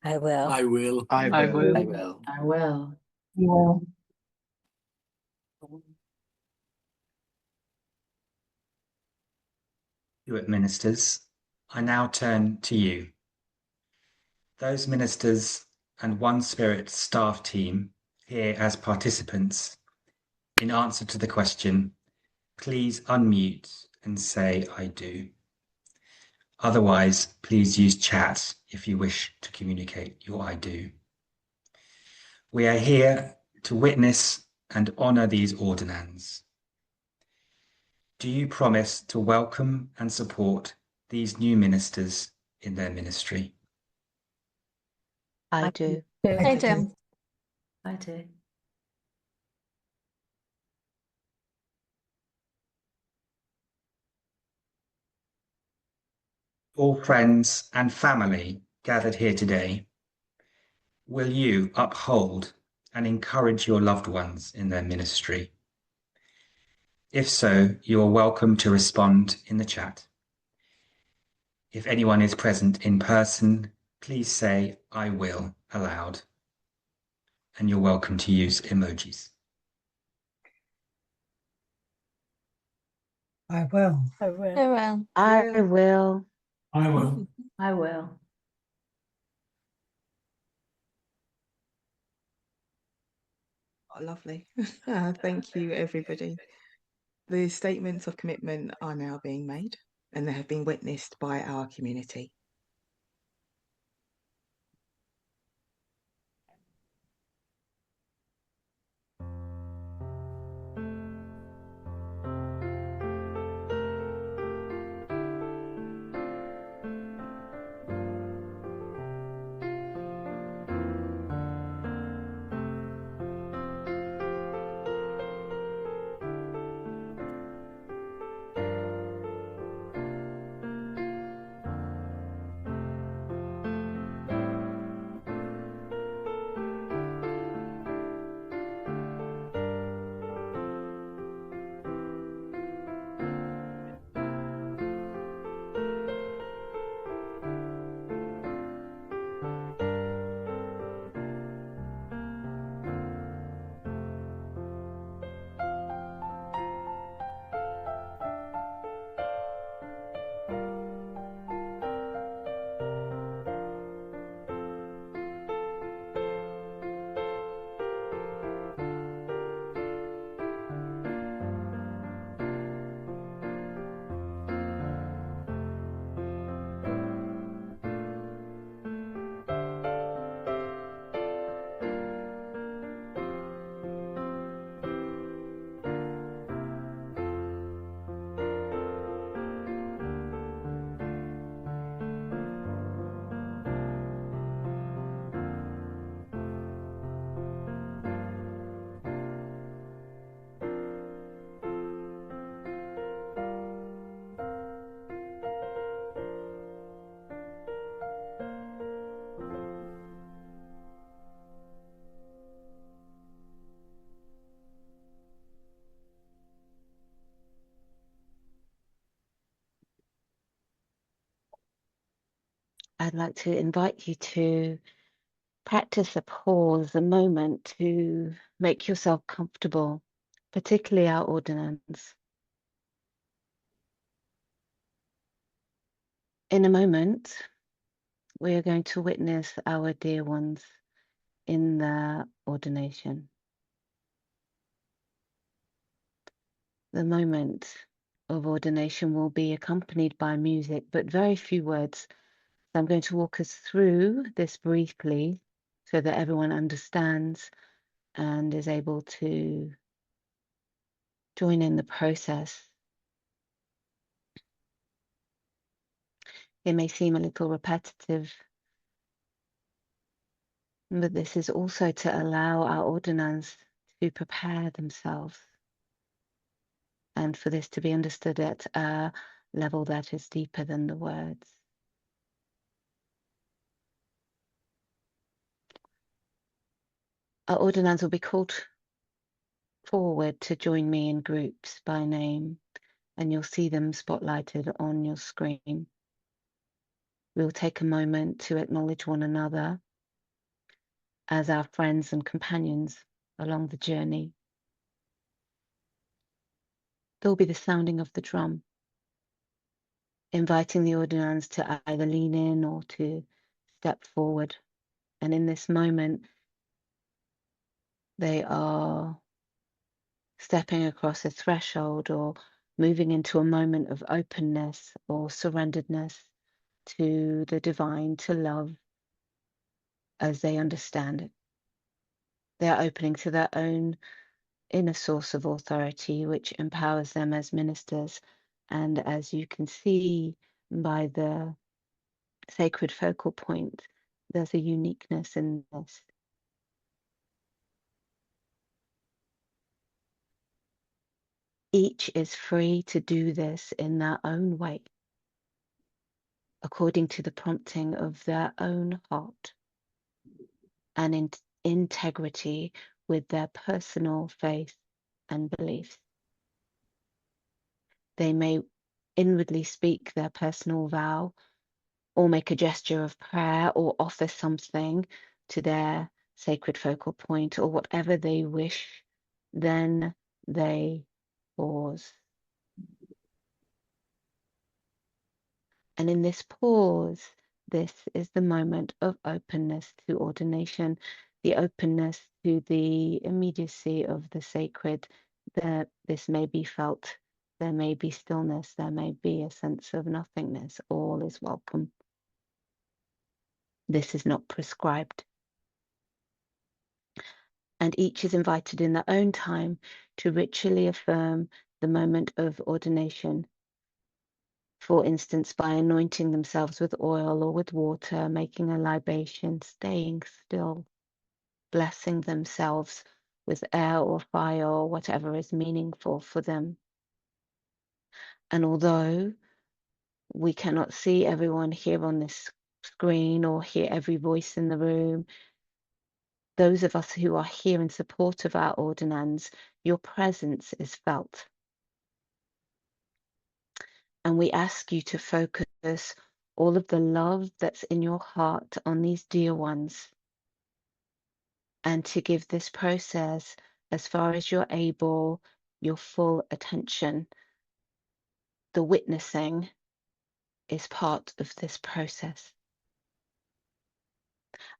I will. I will. I will. I will. I will. You will. Stuart ministers, I now turn to you. Those ministers and OneSpirit staff team here as participants, in answer to the question, please unmute and say I do. Otherwise, please use chat if you wish to communicate your I do. We are here to witness and honour these ordinands. Do you promise to welcome and support these new ministers in their ministry? I do. I do. I do. All friends and family gathered here today, will you uphold and encourage your loved ones in their ministry? If so, you are welcome to respond in the chat. If anyone is present in person, please say I will aloud. And you're welcome to use emojis. I will. I will. I will. I will. I will. I will. Oh, lovely. Thank you, everybody. The statements of commitment are now being made and they have been witnessed by our community. I'd like to invite you to practice a pause, a moment to make yourself comfortable, particularly our ordinands. In a moment, we are going to witness our dear ones in the ordination. The moment of ordination will be accompanied by music, but very few words. I'm going to walk us through this briefly so that everyone understands and is able to join in the process. It may seem a little repetitive, but this is also to allow our ordinands to prepare themselves and for this to be understood at a level that is deeper than the words. Our Ordinands will be called forward to join me in groups by name, and you'll see them spotlighted on your screen. We'll take a moment to acknowledge one another as our friends and companions along the journey. There'll be the sounding of the drum, inviting the Ordinands to either lean in or to step forward. And in this moment, they are stepping across a threshold or moving into a moment of openness or surrenderedness to the divine, to love as they understand it. They are opening to their own inner source of authority, which empowers them as ministers. And as you can see by the sacred focal point, there's a uniqueness in this. Each is free to do this in their own way, according to the prompting of their own heart and in integrity with their personal faith and beliefs. They may inwardly speak their personal vow, or make a gesture of prayer, or offer something to their sacred focal point, or whatever they wish. Then they pause. And in this pause, this is the moment of openness to ordination, the openness to the immediacy of the sacred. That this may be felt, there may be stillness, there may be a sense of nothingness. All is welcome. This is not prescribed. And each is invited in their own time to ritually affirm the moment of ordination. For instance, by anointing themselves with oil or with water, making a libation, staying still, blessing themselves with air or fire or whatever is meaningful for them. And although we cannot see everyone here on this screen or hear every voice in the room, those of us who are here in support of our Ordinands, your presence is felt. And we ask you to focus all of the love that's in your heart on these dear ones, and to give this process, as far as you're able, your full attention. The witnessing is part of this process.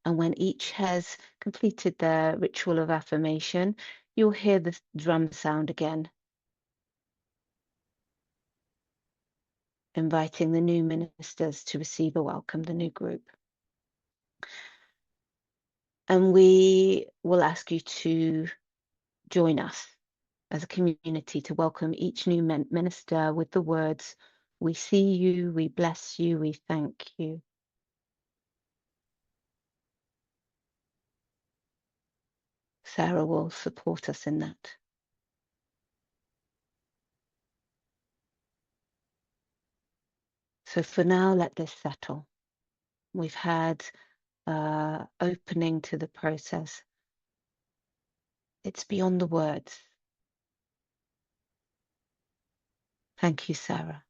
And when each has completed their ritual of affirmation, you'll hear the drum sound again, inviting the new ministers to receive a welcome, the new group. And we will ask you to join us as a community to welcome each new minister with the words, "We see you, we bless you, we thank you." Sarah will support us in that. So for now, let this settle. We've had opening to the process. It's beyond the words. Thank you, Sarah.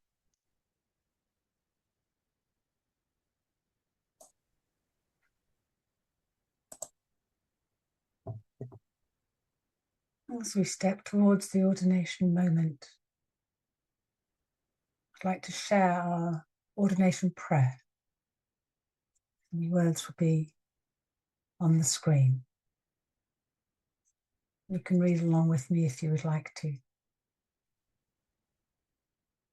As we step towards the ordination moment, I'd like to share our ordination prayer. The words will be on the screen. You can read along with me if you would like to.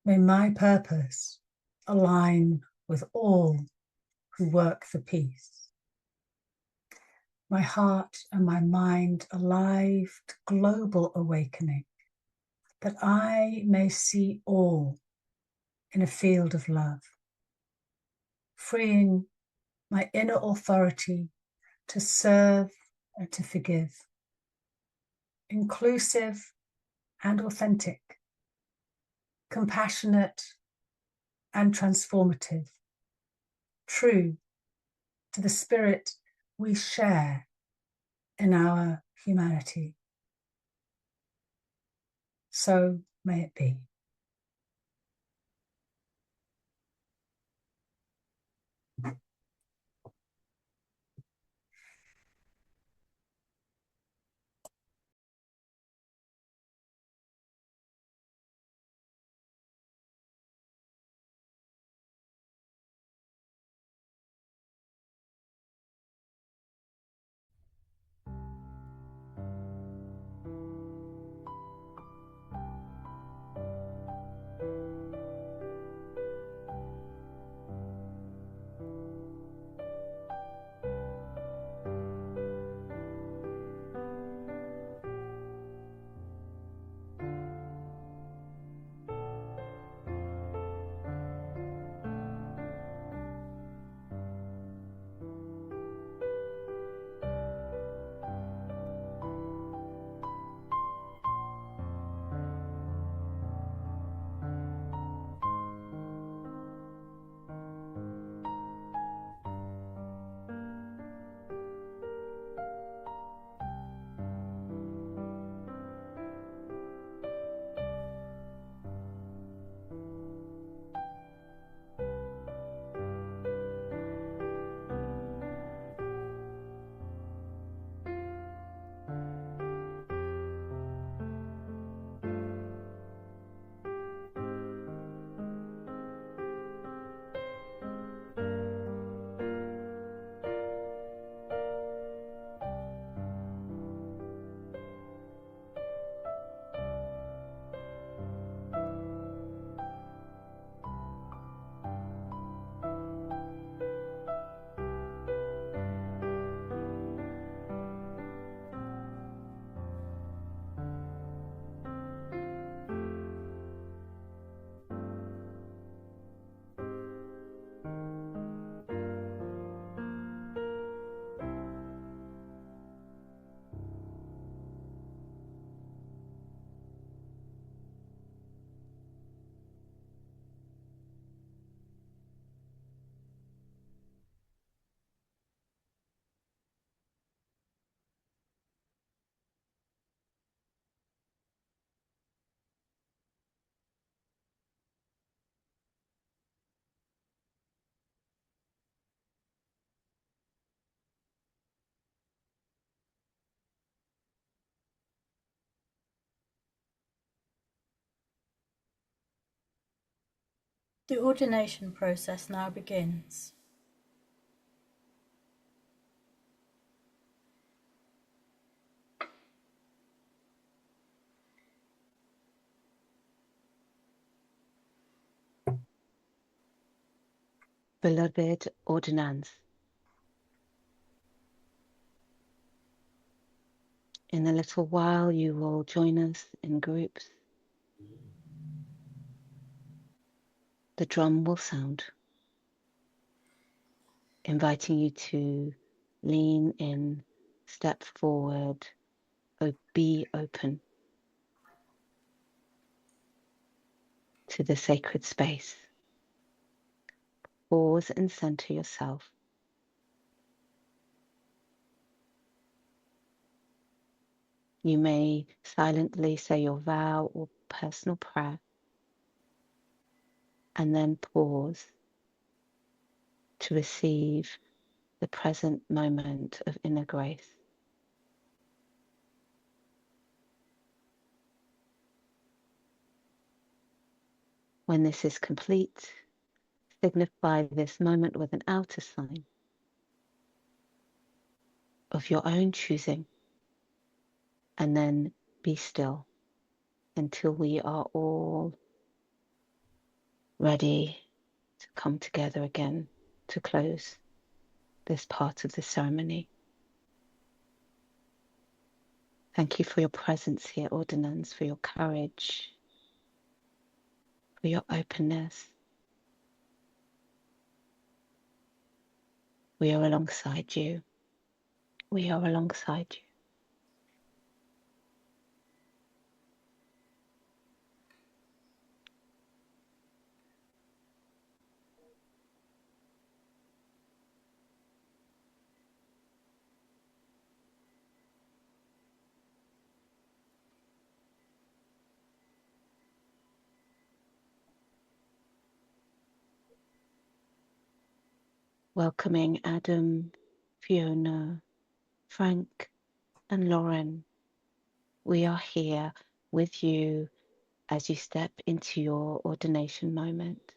May my purpose align with all who work for peace. My heart and my mind alive to global awakening, that I may see all in a field of love, freeing my inner authority to serve and to forgive, inclusive and authentic, compassionate and transformative, true to the spirit we share in our humanity. So may it be. The ordination process now begins. Beloved Ordinands, in a little while you will join us in groups. The drum will sound, inviting you to lean in, step forward, be open to the sacred space. Pause and center yourself. You may silently say your vow or personal prayer, and then pause to receive the present moment of inner grace. When this is complete, signify this moment with an outer sign of your own choosing, and then be still until we are all ready to come together again to close this part of the ceremony. Thank you for your presence here, Ordinands, for your courage, for your openness. We are alongside you. We are alongside you. welcoming Adam, Fiona, Frank, and Lauren. We are here with you as you step into your ordination moment.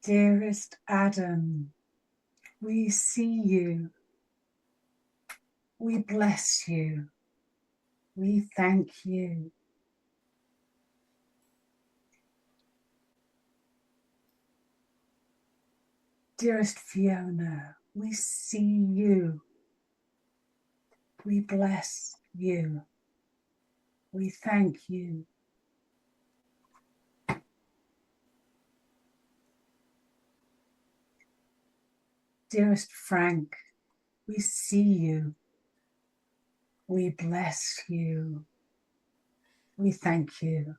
Dearest Adam, we see you. We bless you. We thank you. Dearest Fiona, we see you. We bless you. We thank you. Dearest Frank, we see you. We bless you. We thank you.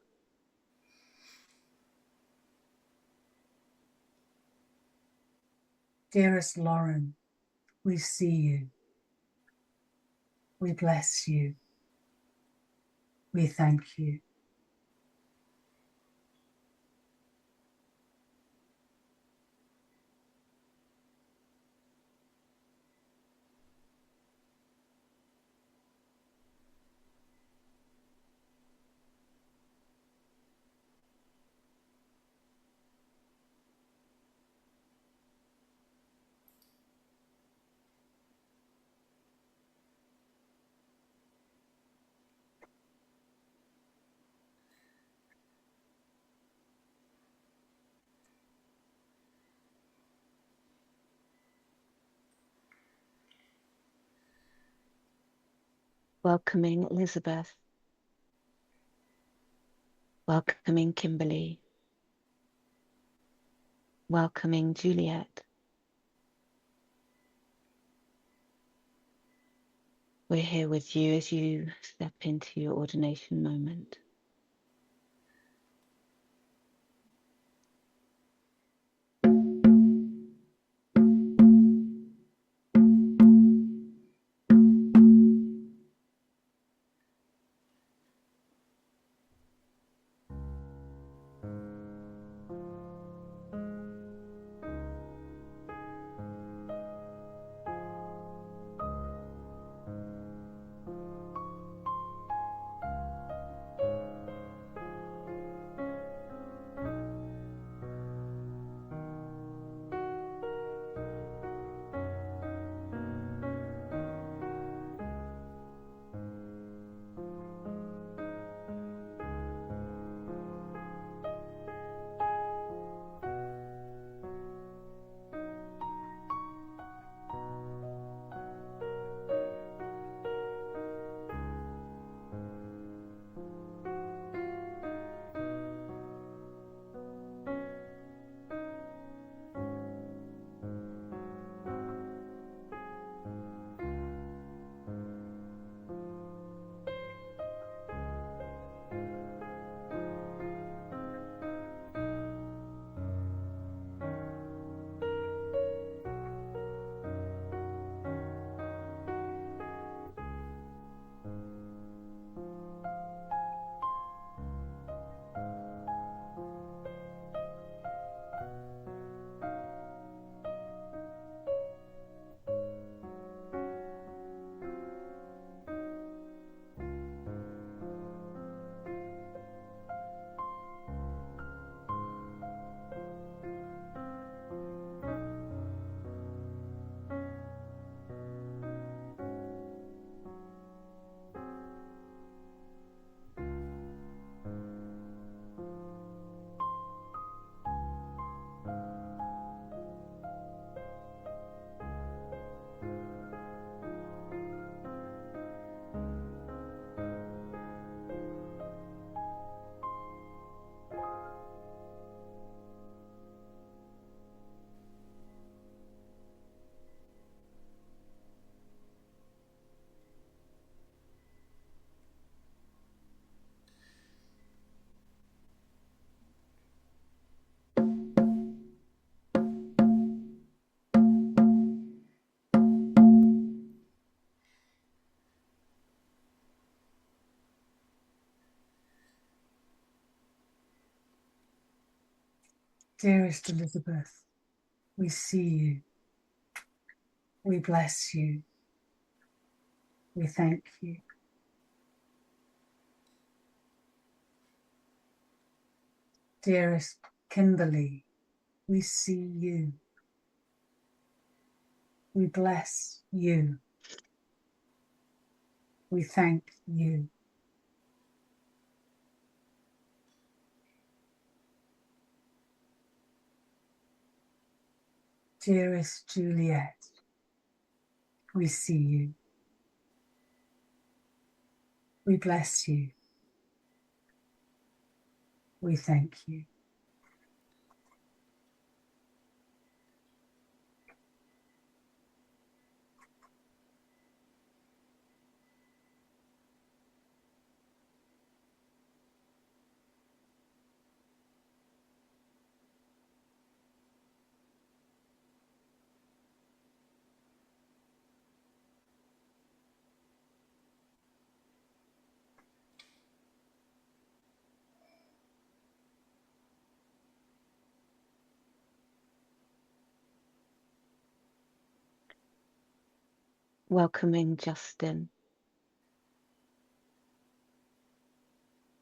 Dearest Lauren, we see you. We bless you. We thank you. Welcoming Elizabeth, welcoming Kimberly, welcoming Juliet. We're here with you as you step into your ordination moment. Dearest Elizabeth, we see you. We bless you. We thank you. Dearest Kimberly, we see you. We bless you. We thank you. Dearest Juliet, we see you. We bless you. We thank you. Welcoming Justin,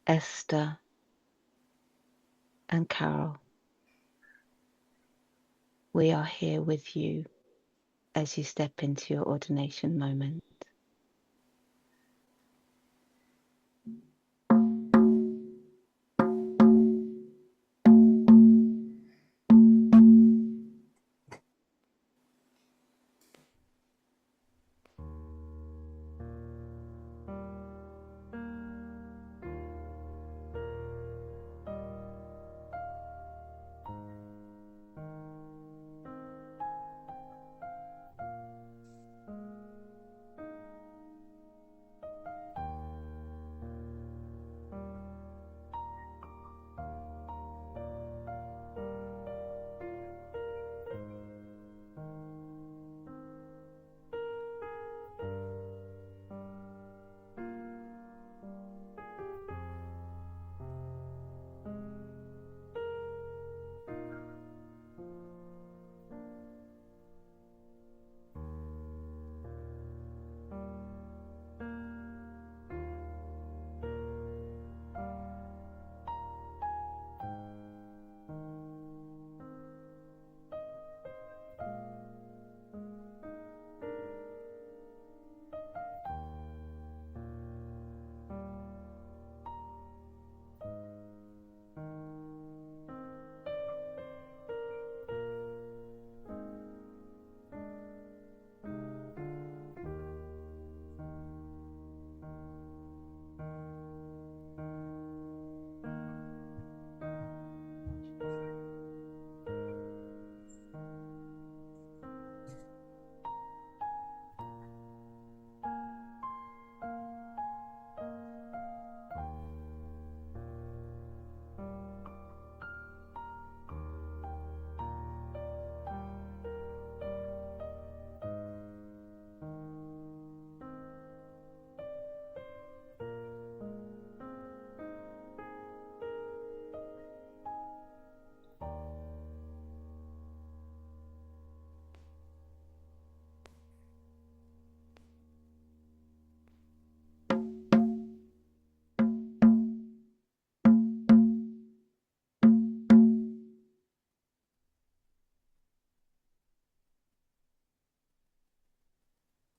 Esther, and Carol. We are here with you as you step into your ordination moment.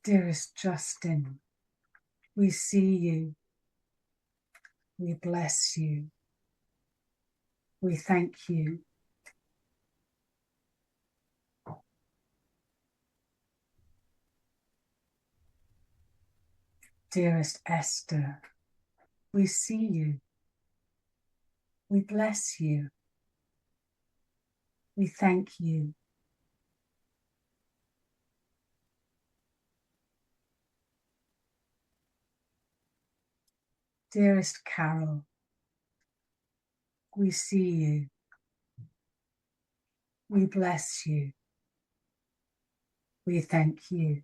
Dearest Justin, we see you. We bless you. We thank you. Dearest Esther, we see you. We bless you. We thank you. Dearest Carol, we see you. We bless you. We thank you.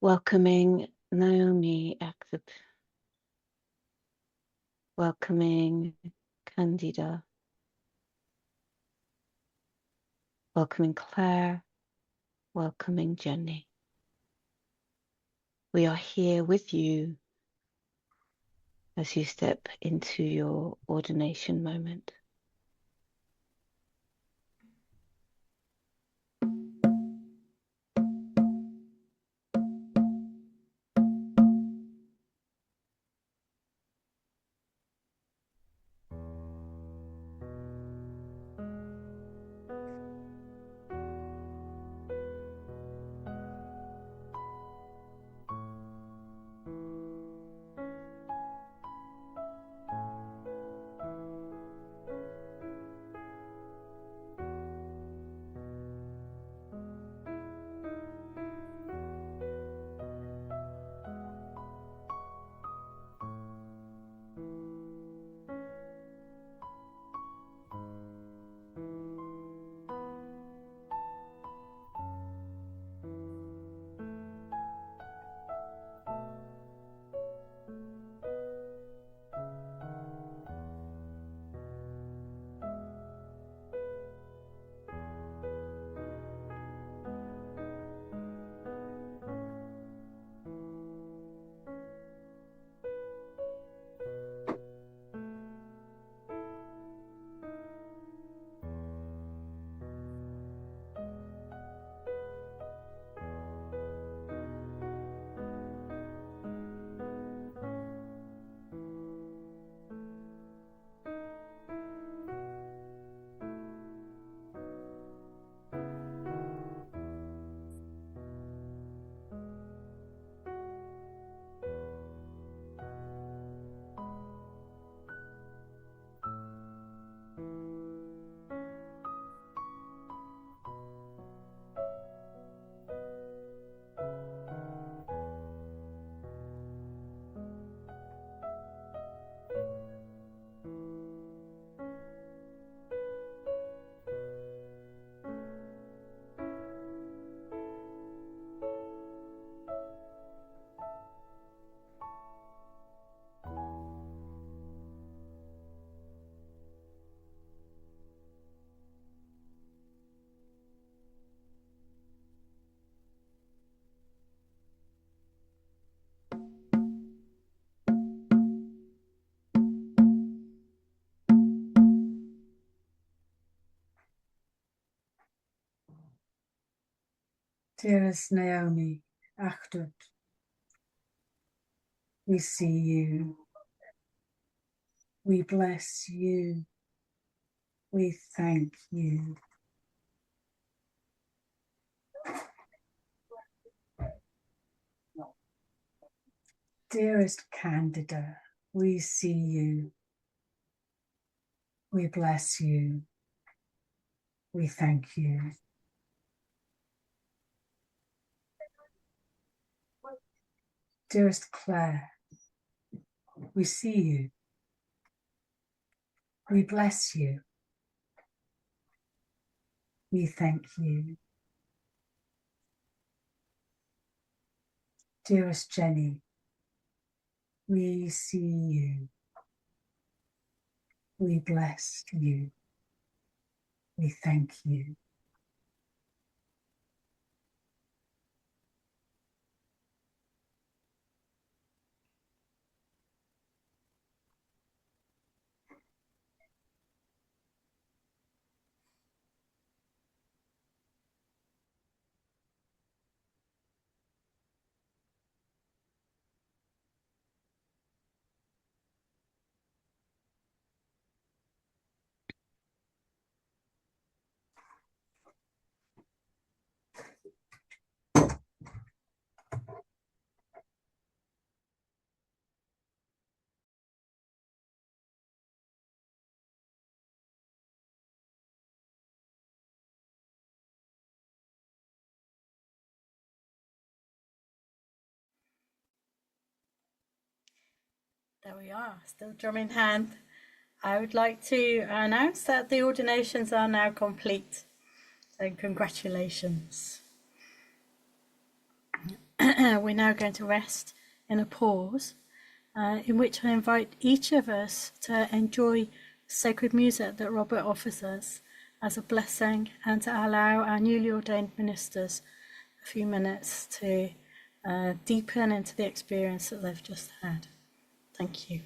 welcoming Naomi Akthub, welcoming Candida, welcoming Claire, welcoming Jenny. We are here with you as you step into your ordination moment. Dearest Naomi Akhtut, we see you, we bless you, we thank you. Dearest Candida, we see you, we bless you, we thank you. Dearest Claire, we see you, we bless you, we thank you. Dearest Jenny, we see you, we bless you, we thank you. There we are, still drum in hand. I would like to announce that the ordinations are now complete. So congratulations. we're now going to rest in a pause in which I invite each of us to enjoy sacred music that Robert offers us as a blessing, and to allow our newly ordained ministers a few minutes to deepen into the experience that they've just had. Thank you.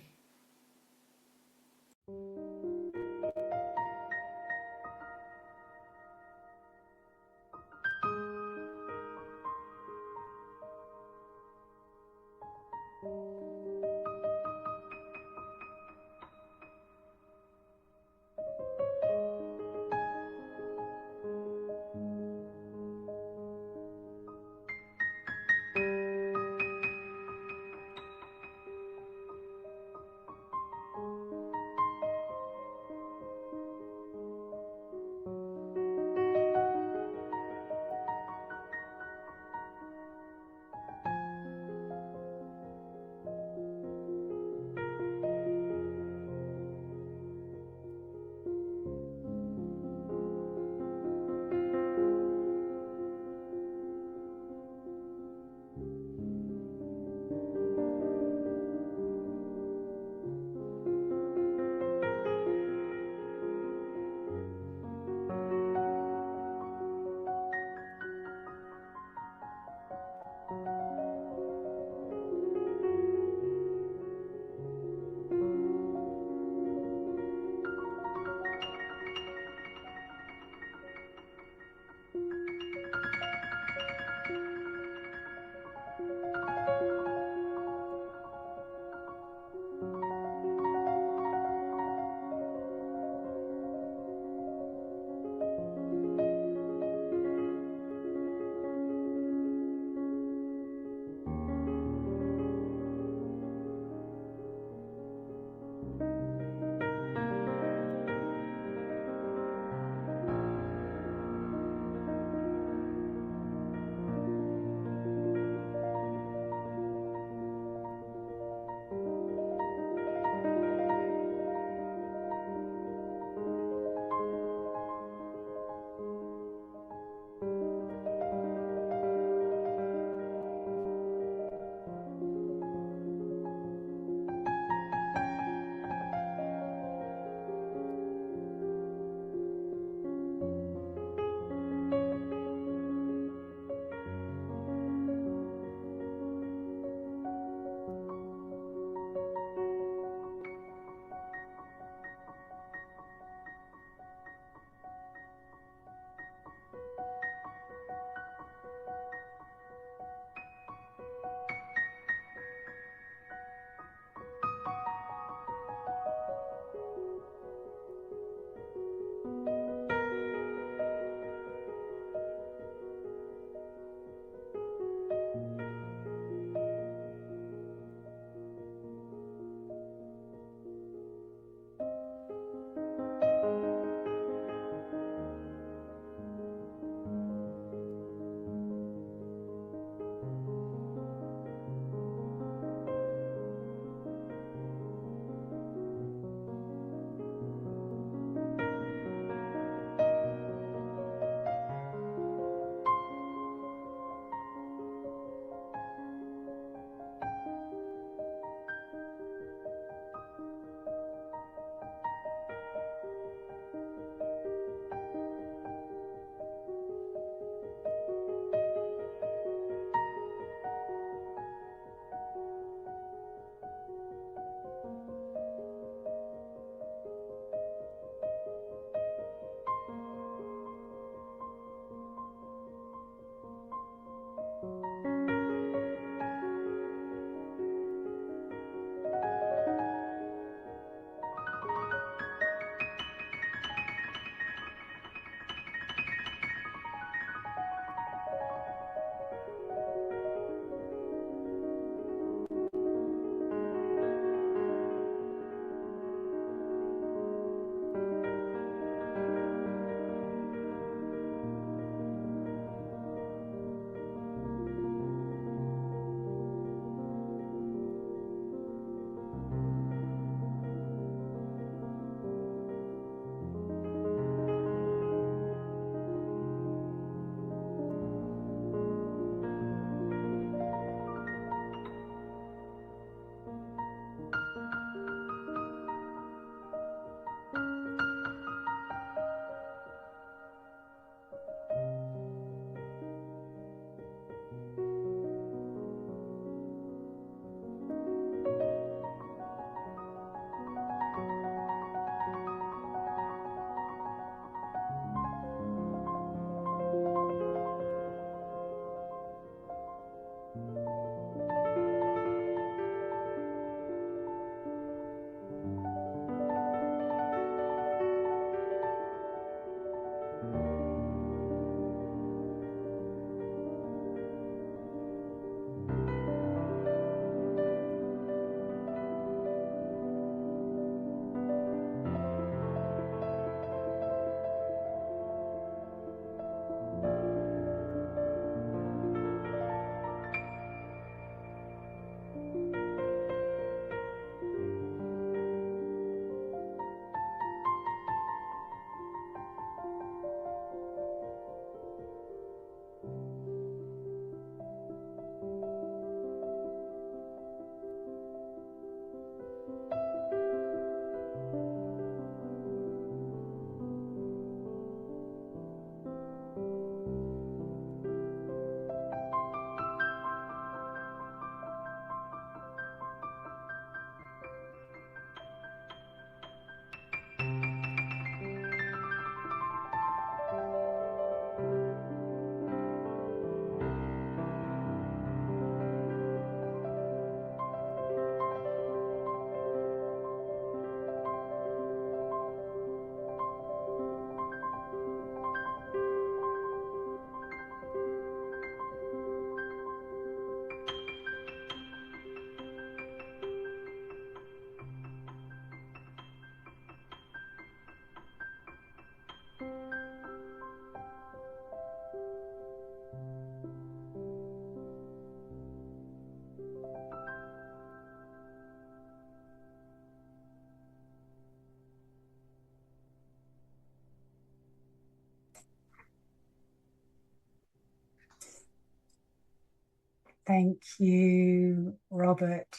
Thank you, Robert.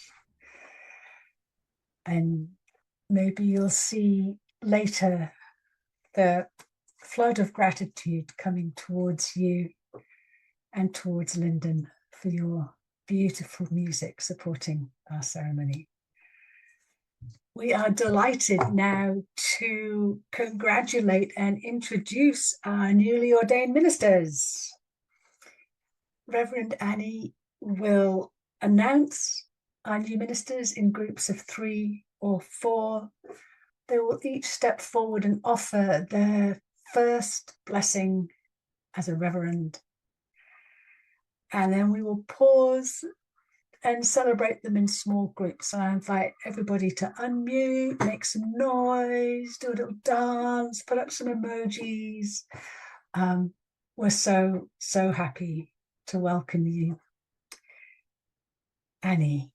And maybe you'll see later the flood of gratitude coming towards you and towards Linden for your beautiful music supporting our ceremony. We are delighted now to congratulate and introduce our newly ordained ministers. Reverend Annie will announce our new ministers in groups of 3 or 4. They will each step forward and offer their first blessing as a reverend. And then we will pause and celebrate them in small groups. So I invite everybody to unmute, make some noise, do a little dance, put up some emojis. We're so happy to welcome you. Annie.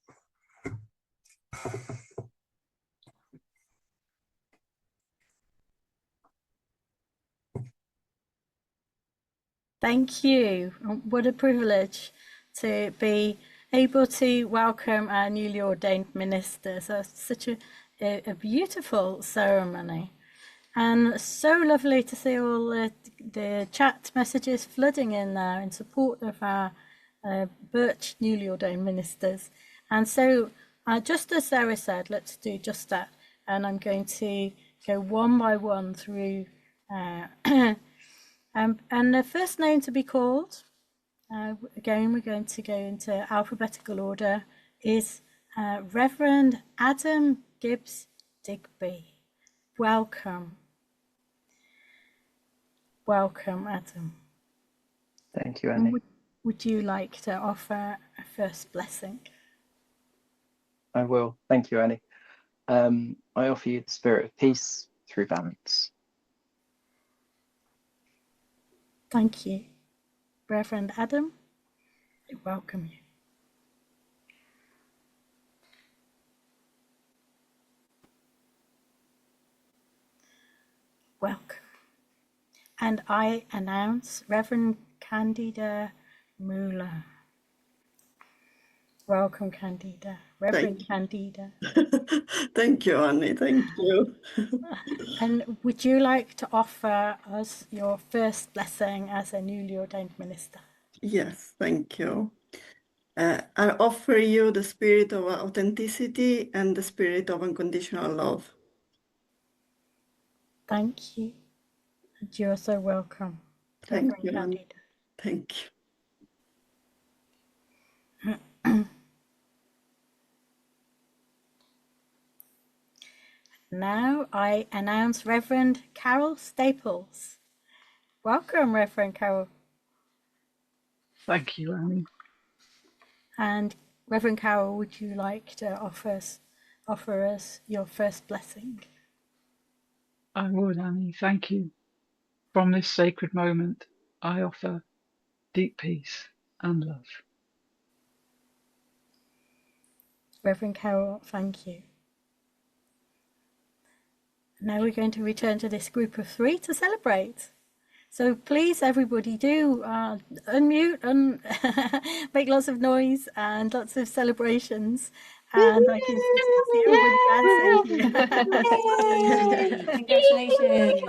Thank you. What a privilege to be able to welcome our newly ordained ministers. So it's such a beautiful ceremony, and so lovely to see all the chat messages flooding in there in support of our Birch newly ordained ministers. And so just as Sarah said, let's do just that. And I'm going to go one by one through and the first name to be called, again, we're going to go into alphabetical order, is Reverend Adam Gibbs Digby. Welcome. Welcome, Adam. Thank you, Annie. Would you like to offer a first blessing? I will. Thank you, Annie. I offer you the spirit of peace through balance. Thank you. Reverend Adam, I welcome you. Welcome. And I announce Reverend Candida Muller. Welcome, Candida. Reverend Candida. Thank you, Annie. Thank you. And would you like to offer us your first blessing as a newly ordained minister? Yes, thank you. I offer you the spirit of authenticity and the spirit of unconditional love. Thank you. And you're so welcome. Thank Reverend you, Candida. Annie. Thank you. Now I announce Reverend Carol Staples. Welcome, Reverend Carol. Thank you, Annie. And Reverend Carol, would you like to offer us your first blessing? I would, Annie. Thank you. From this sacred moment, I offer deep peace and love. Reverend Carol, thank you. Now we're going to return to this group of 3 to celebrate. So please, everybody, do unmute and make lots of noise and lots of celebrations. And I can see everybody dancing. Congratulations.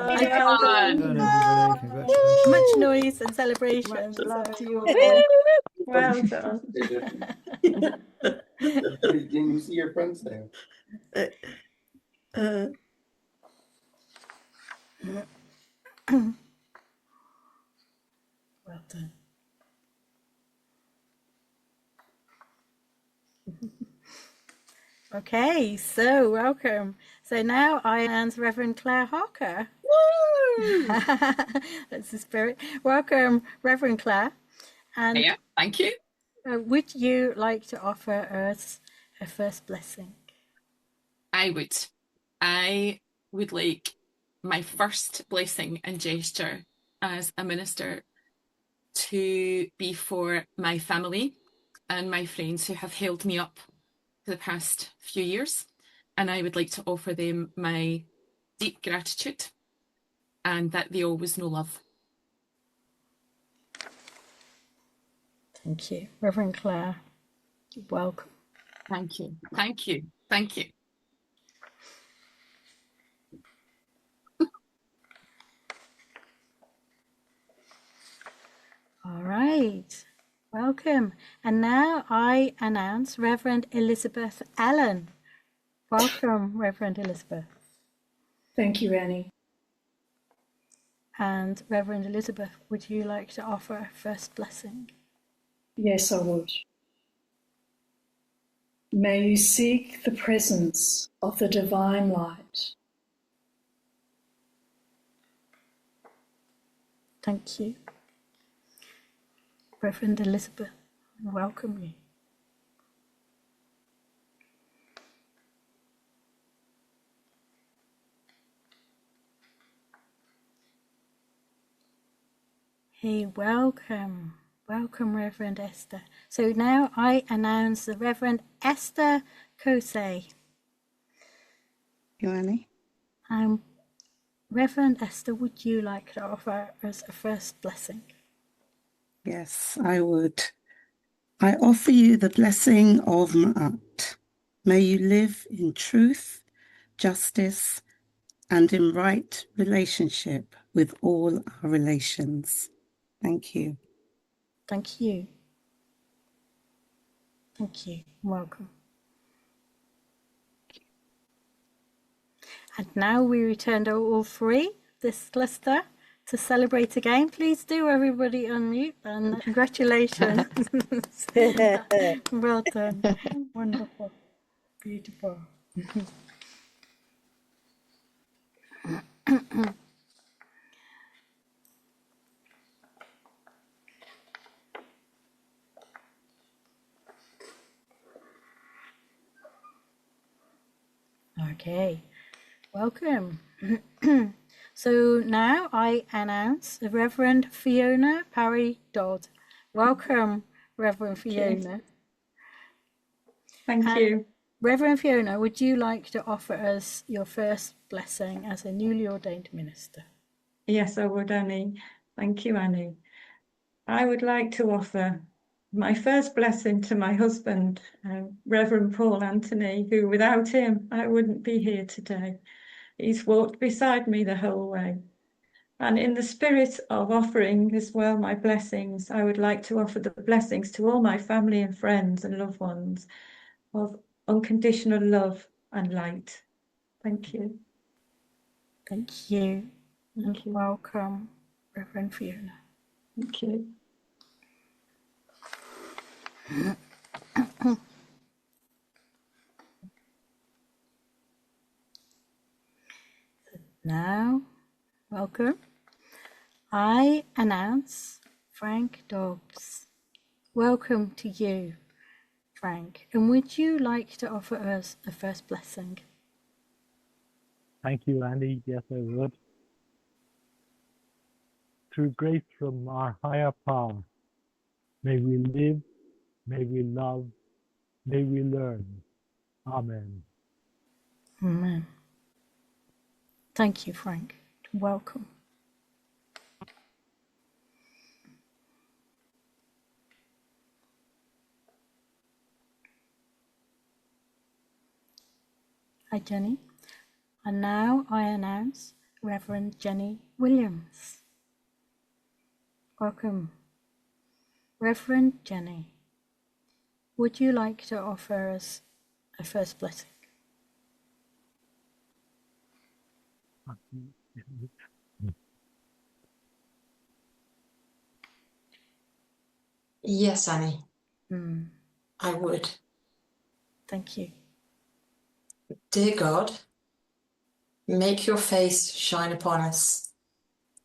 Much noise and celebrations. Much love to you all. Well done. Can you see your friends there? Well done. Okay, so welcome. So now I announce Reverend Claire Harker. That's the spirit. Welcome, Reverend Claire. And Yeah, thank you. Would you like to offer us a first blessing? I would like my first blessing and gesture as a minister to be for my family and my friends who have held me up for the past few years. And I would like to offer them my deep gratitude and that they always know love. Thank you. Reverend Claire, you're welcome. Thank you. Thank you. Thank you. All right. Welcome. And now I announce Reverend Elizabeth Allen. Welcome, Reverend Elizabeth. Thank you, Annie. And Reverend Elizabeth, would you like to offer a first blessing? Yes, I would. May you seek the presence of the divine light. Thank you. Reverend Elizabeth, I welcome you. Hey, welcome. Welcome, Reverend Esther. So now I announce the Reverend Esther Kosei. You, Annie? Reverend Esther, would you like to offer us a first blessing? Yes, I would. I offer you the blessing of Ma'at. May you live in truth, justice, and in right relationship with all our relations. Thank you. Thank you. Thank you. Welcome. And now we return to all three, this cluster, to celebrate again. Please do, everybody, unmute, and congratulations. Well done. Wonderful. Beautiful. Okay, welcome. So now I announce the Reverend Fiona Parry Dodd. Welcome, Reverend Fiona. Thank you. Reverend Fiona, would you like to offer us your first blessing as a newly ordained minister? Yes, I would, Annie. Thank you, Annie. I would like to offer my first blessing to my husband, Reverend Paul Anthony, who without him, I wouldn't be here today. He's walked beside me the whole way. And in the spirit of offering as well my blessings, I would like to offer the blessings to all my family and friends and loved ones of unconditional love and light. Thank you. Thank you. And welcome, Reverend Fiona. Thank you. Now, welcome. I announce Frank Dobbs. Welcome to you, Frank. And would you like to offer us a first blessing? Thank you, Andy. Yes, I would. Through grace from our higher power, may we live, may we love, may we learn. Amen. Amen. Thank you, Frank. Welcome. Hi, Jenny. And now I announce Reverend Jenny Williams. Welcome. Reverend Jenny, would you like to offer us a first blessing? Yes, Annie, Mm, I would. thank you. Dear God, make your face shine upon us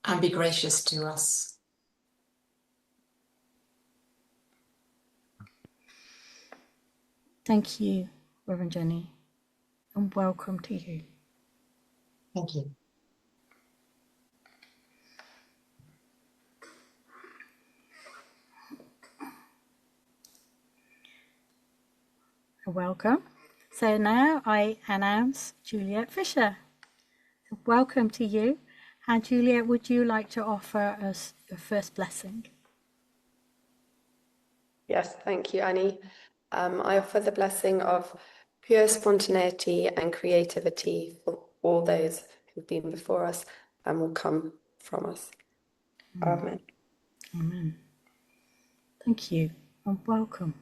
and be gracious to us. Thank you, Reverend Jenny, and welcome to you. Thank you. Welcome. So now I announce Juliet Fisher. Welcome to you. And Juliet, would you like to offer us your first blessing? Thank you, Annie. Yes, I would. Through grace from our higher power, may we live, may we love, may we learn. Amen. Thank you. And Juliet, would you like to offer us a first blessing? Thank you, Annie. Yes, I would. Through grace from our higher power, may we live, may we love, may we learn. Amen. Yes, thank you, Annie. I offer the blessing of pure spontaneity and creativity for all those who've been before us and will come from us. Amen. Amen. Thank you and welcome.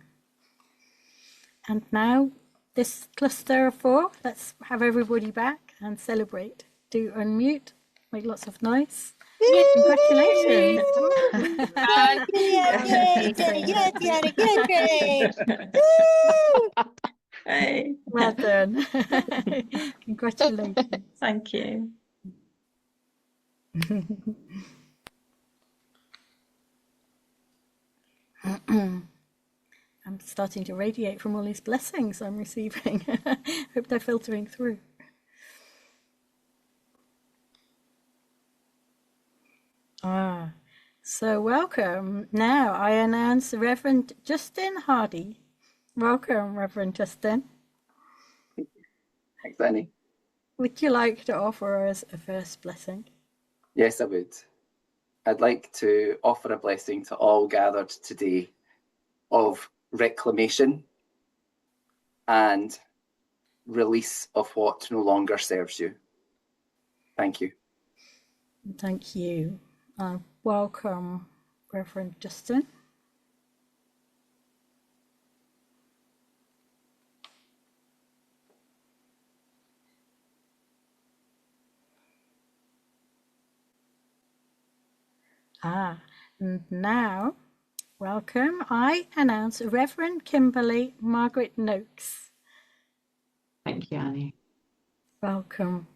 And now, this cluster of 4, let's have everybody back and celebrate. Do unmute, make lots of noise. Congratulations. You had a good grade. Hey. Well done. Congratulations. Thank you. I'm starting to radiate from all these blessings I'm receiving. Hope they're filtering through. So welcome. Now I announce Reverend Justin Hardy. Welcome, Reverend Justin. Thanks, Annie. Would you like to offer us a first blessing? Yes, I would. I'd like to offer a blessing to all gathered today of reclamation and release of what no longer serves you. Thank you. Thank you. Welcome, Reverend Justin. And now, welcome. I announce Reverend Kimberly Margaret Noakes. Thank you, Annie. Welcome.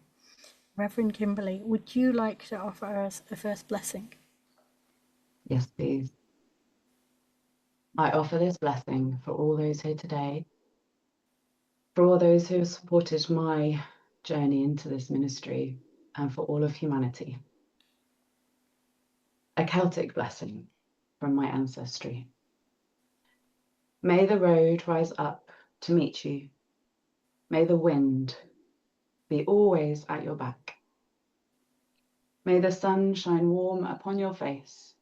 Reverend Kimberly, would you like to offer us a first blessing? Yes, please. I offer this blessing for all those here today, for all those who have supported my journey into this ministry, and for all of humanity. A Celtic blessing from my ancestry. May the road rise up to meet you. May the wind be always at your back. May the sun shine warm upon your face,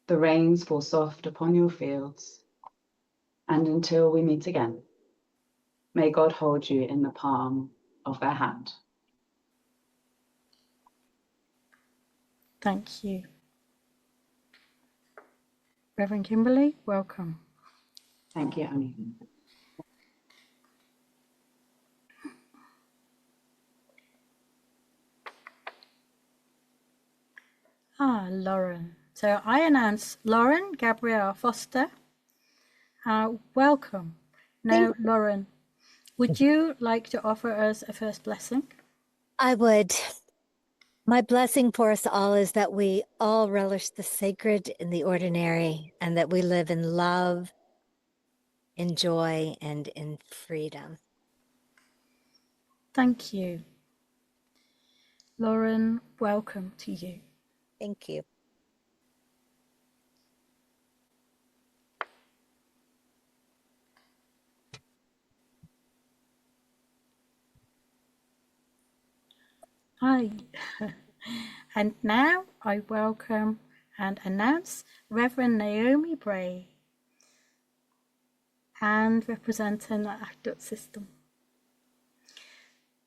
the rains fall soft upon your fields, and until we meet again, may God hold you in the palm of their hand. Thank you. Reverend Kimberly, welcome. Thank you, Annie. Lauren. So I announce Lauren Gabrielle Foster. Welcome. Now, Lauren, would you like to offer us a first blessing? I would. My blessing for us all is that we all relish the sacred in the ordinary and that we live in love, in joy, and in freedom. Thank you. Lauren, welcome to you. Thank you. Hi. And now I welcome and announce Reverend Naomi Bray and representing the ACDOT system.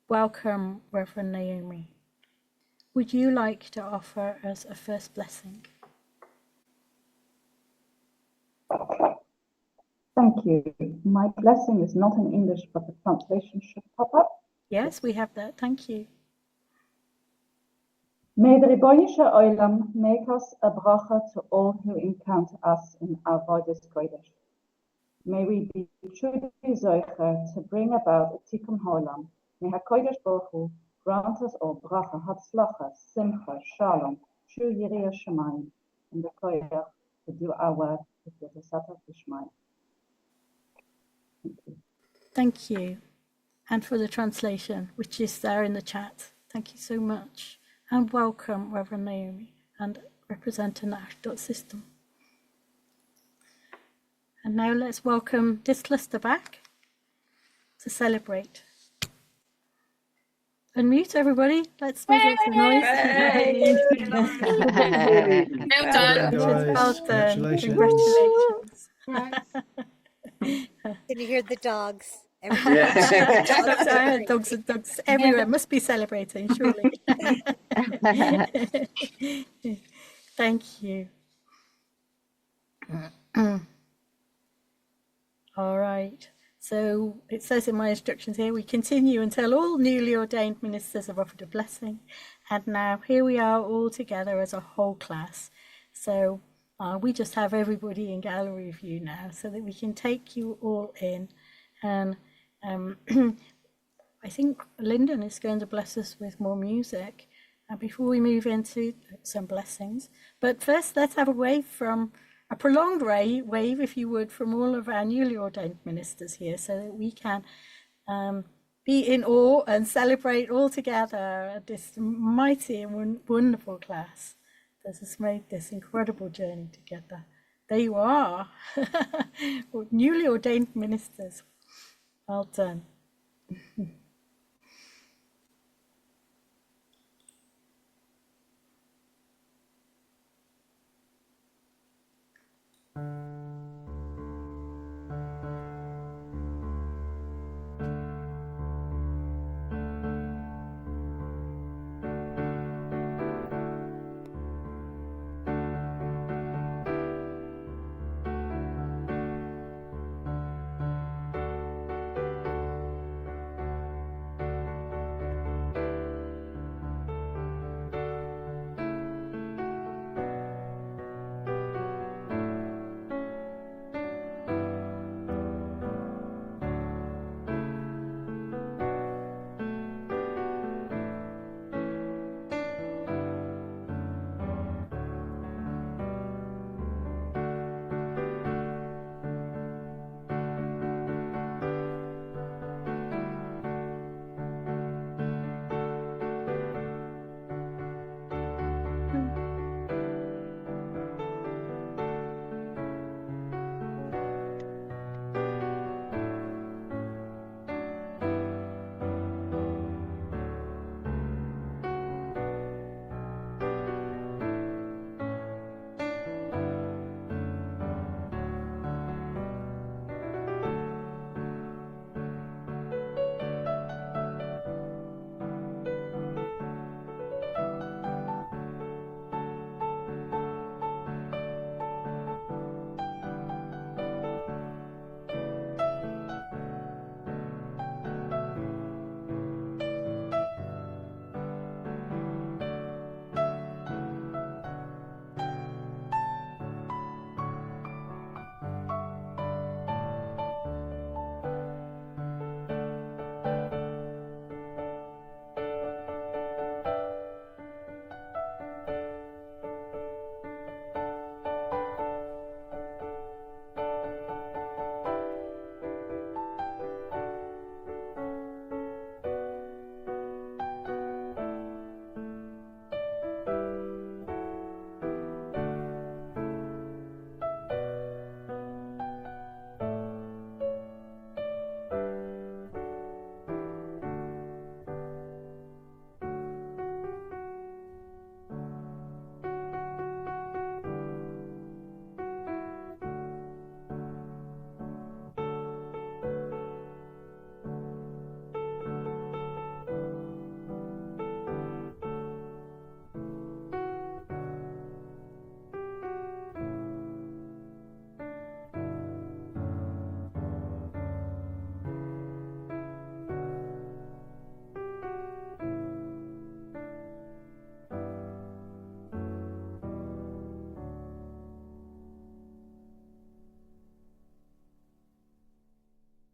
Welcome, Reverend Naomi. Would you like to offer us a first blessing? Thank you. My blessing is not in English, but the translation should pop up. Yes, we have that. Thank you. May the Rebbeinu Olam make us a bracha to all who encounter us in our Vodas Kodesh. May we be truly zoicher to bring about a tikkun haolam. May HaKodesh Baruch Hu grant us all bracha, hatzlacha, simcha, shalom, true yiriyah shemayim, and the koyach to do our work with the Sata Fishmai. Thank you. And for the translation, which is there in the chat. Thank you so much. And welcome, Reverend Naomi, and representing the ACDOT system. And now let's welcome this cluster back to celebrate. Unmute everybody. Let's make lots of noise. Well done. Congratulations. Can you hear the dogs? Yeah. I heard dogs and dogs everywhere. Must be celebrating, surely. Thank you. All right. So it says in my instructions here, we continue until all newly ordained ministers have offered a blessing. And now here we are all together as a whole class. So we just have everybody in gallery view now so that we can take you all in. And I think Linden is going to bless us with more music before we move into some blessings. But first, let's have a prolonged wave, if you would, from all of our newly ordained ministers here so that we can be in awe and celebrate all together this mighty and wonderful class that has made this incredible journey together. There you are, newly ordained ministers. Well done.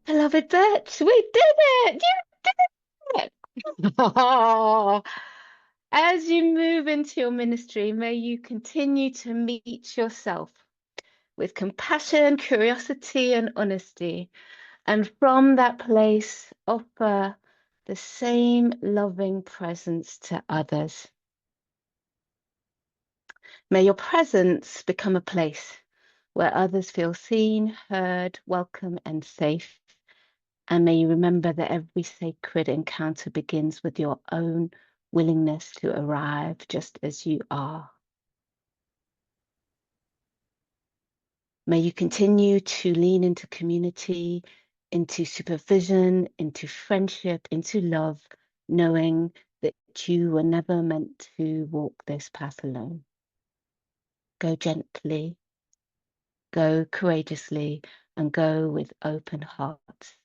Beloved Birch, we did it! You did it! As you move into your ministry, may you continue to meet yourself with compassion, curiosity, and honesty. And from that place, offer the same loving presence to others. May your presence become a place where others feel seen, heard, welcome, and safe. And may you remember that every sacred encounter begins with your own willingness to arrive just as you are. May you continue to lean into community, into supervision, into friendship, into love, knowing that you were never meant to walk this path alone. Go gently, go courageously, and go with open hearts.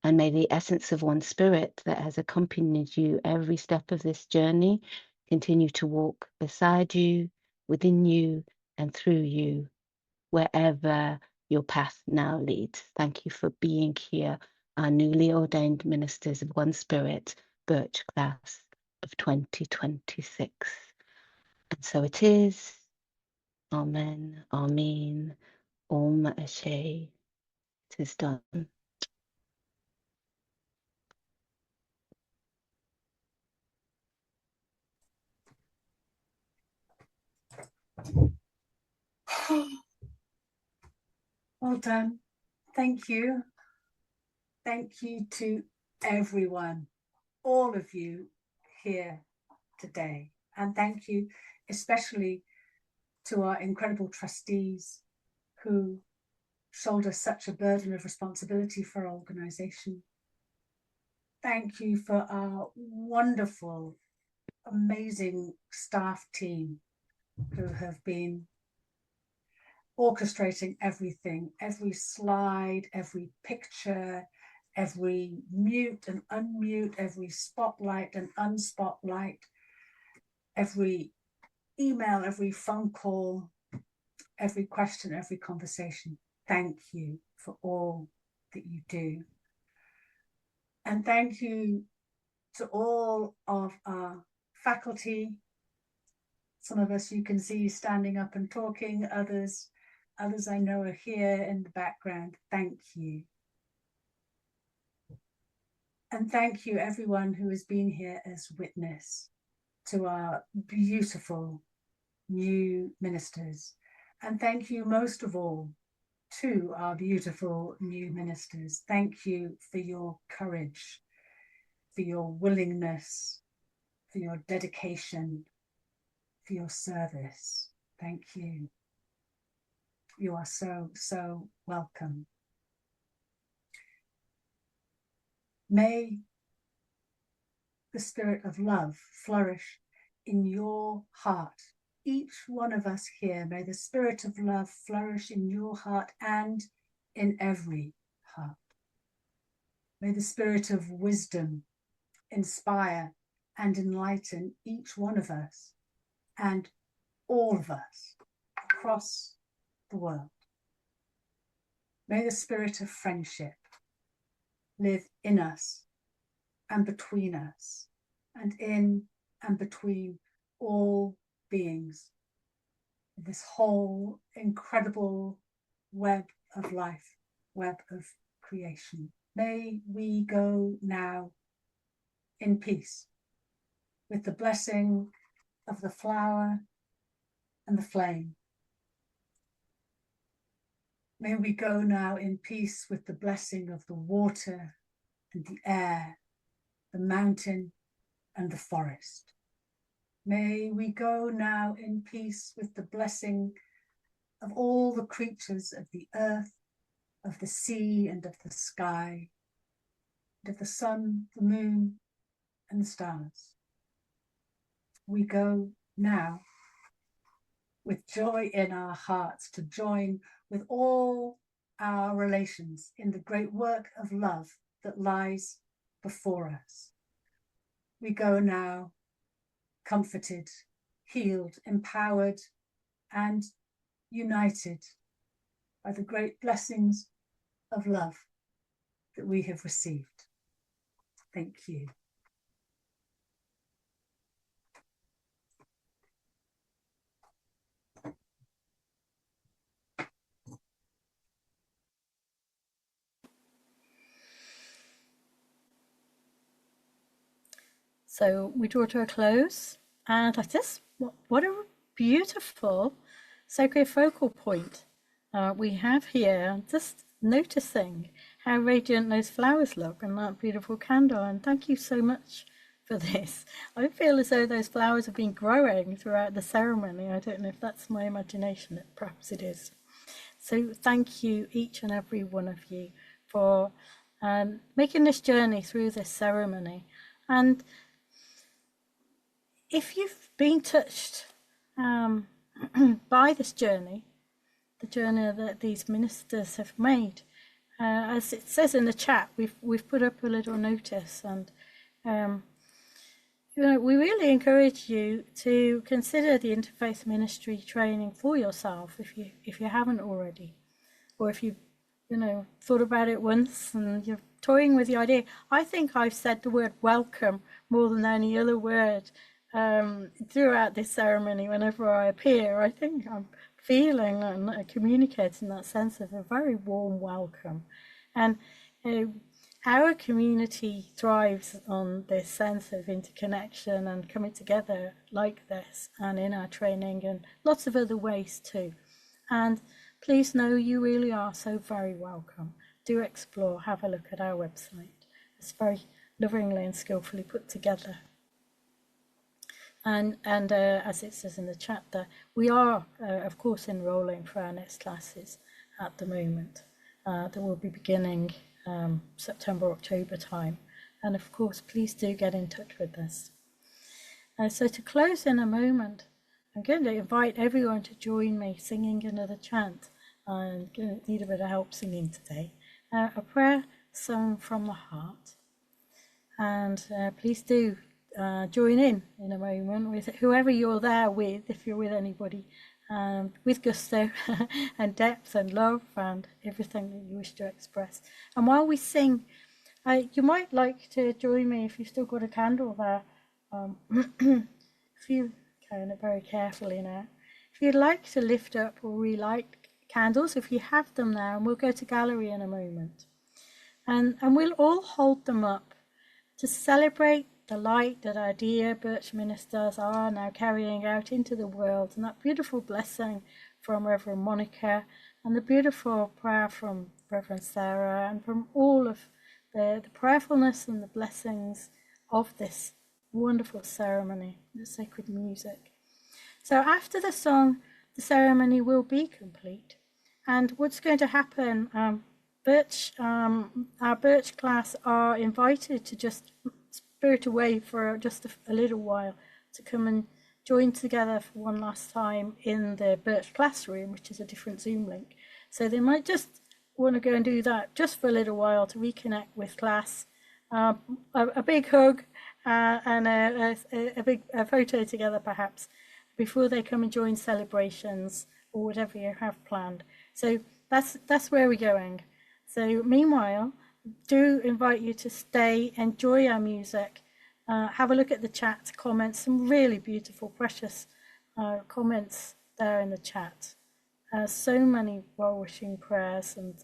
And may the essence of one spirit that has accompanied you every step of this journey continue to walk beside you, within you, and through you, wherever your path now leads. Thank you for being here, our newly ordained ministers of One Spirit, Birch class of 2026. And so it is. Amen. Amen. Om Ashe. It is done. Well done. Thank you. Thank you to everyone, all of you here today. And thank you especially to our incredible trustees who shoulder such a burden of responsibility for our organisation. Thank you for our wonderful, amazing staff team who have been orchestrating everything, every slide, every picture, every mute and unmute, every spotlight and unspotlight, every email, every phone call, every question, every conversation. Thank you for all that you do. And thank you to all of our faculty. Some of us you can see standing up and talking, others I know are here in the background. Thank you. And thank you everyone who has been here as witness to our beautiful new ministers. And thank you most of all to our beautiful new ministers. Thank you for your courage, for your willingness, for your dedication, for your service. Thank you. You are so, so welcome. May the spirit of love flourish in your heart. Each one of us here, may the spirit of love flourish in your heart and in every heart. May the spirit of wisdom inspire and enlighten each one of us and all of us across the world. May the spirit of friendship live in us and between us and in and between all beings. This whole incredible web of life, web of creation. May we go now in peace with the blessing of the flower and the flame. May we go now in peace with the blessing of the water and the air, the mountain and the forest. May we go now in peace with the blessing of all the creatures of the earth, of the sea and of the sky, and of the sun, the moon and the stars. We go now with joy in our hearts to join with all our relations in the great work of love that lies before us. We go now comforted, healed, empowered, and united by the great blessings of love that we have received. Thank you. So we draw to a close, and I just, what a beautiful sacred focal point we have here. Just noticing how radiant those flowers look and that beautiful candle. And thank you so much for this. I feel as though those flowers have been growing throughout the ceremony. I don't know if that's my imagination, perhaps it is. So thank you, each and every one of you, for making this journey through this ceremony. And if you've been touched by this journey, the journey that these ministers have made, as it says in the chat, we've put up a little notice, and we really encourage you to consider the interfaith ministry training for yourself if you haven't already, or if you thought about it once and you're toying with the idea. I think I've said the word welcome more than any other word throughout this ceremony. Whenever I appear, I think I'm feeling and communicating that sense of a very warm welcome. And our community thrives on this sense of interconnection and coming together like this, and in our training and lots of other ways too. And please know you really are so very welcome. Do explore, have a look at our website. It's very lovingly and skillfully put together. And as it says in the chat there, we are, of course, enrolling for our next classes at the moment. That will be beginning September, October time. And of course, please do get in touch with us. So to close in a moment, I'm going to invite everyone to join me singing another chant. I'm going to need a bit of help singing today. A prayer sung from the heart. And please do join in a moment with whoever you're there with, if you're with anybody, with gusto and depth and love and everything that you wish to express. And while we sing, you might like to join me, if you've still got a candle there, if you carry it very carefully now, if you'd like to lift up or relight candles, if you have them now, and we'll go to gallery in a moment, and we'll all hold them up to celebrate the light that our dear Birch ministers are now carrying out into the world, and that beautiful blessing from Reverend Monica, and the beautiful prayer from Reverend Sarah, and from all of the prayerfulness and the blessings of this wonderful ceremony, the sacred music. So after the song, the ceremony will be complete. And what's going to happen, our Birch class are invited to just spirit away for just a little while, to come and join together for one last time in the Birch classroom, which is a different Zoom link. So they might just want to go and do that just for a little while to reconnect with class. A big hug and a big photo together perhaps, before they come and join celebrations or whatever you have planned. So that's where we're going. So meanwhile, do invite you to stay, enjoy our music, have a look at the chat comments, some really beautiful, precious comments there in the chat. So many well-wishing prayers and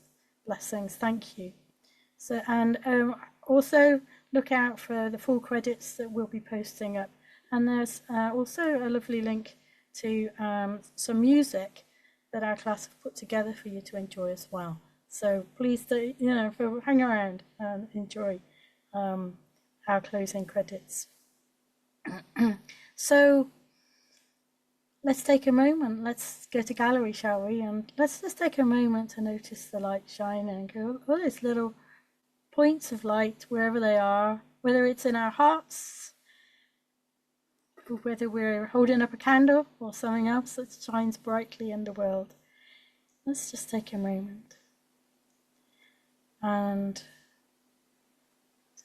blessings. Thank you. So, and also look out for the full credits that we'll be posting up. And there's also a lovely link to some music that our class have put together for you to enjoy as well. So please do, hang around and enjoy our closing credits. So let's take a moment. Let's go to gallery, shall we? And let's just take a moment to notice the light shining. All these little points of light, wherever they are, whether it's in our hearts, whether we're holding up a candle or something else that shines brightly in the world. Let's just take a moment and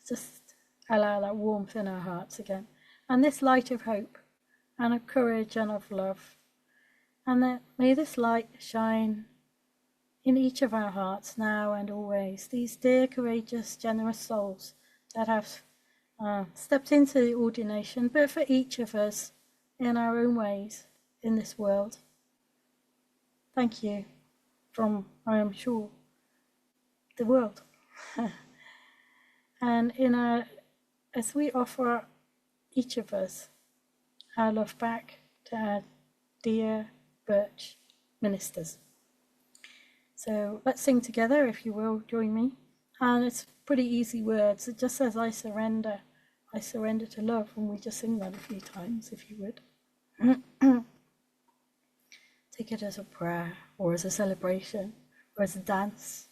just allow that warmth in our hearts again, and this light of hope and of courage and of love, and that may this light shine in each of our hearts now and always. These dear, courageous, generous souls that have stepped into the ordination, but for each of us in our own ways in this world. Thank you from, I am sure, the world. And as we offer each of us our love back to our dear Birch ministers. So let's sing together, if you will, join me. And it's pretty easy words. It just says, I surrender to love, and we just sing that a few times, if you would. Take it as a prayer, or as a celebration, or as a dance,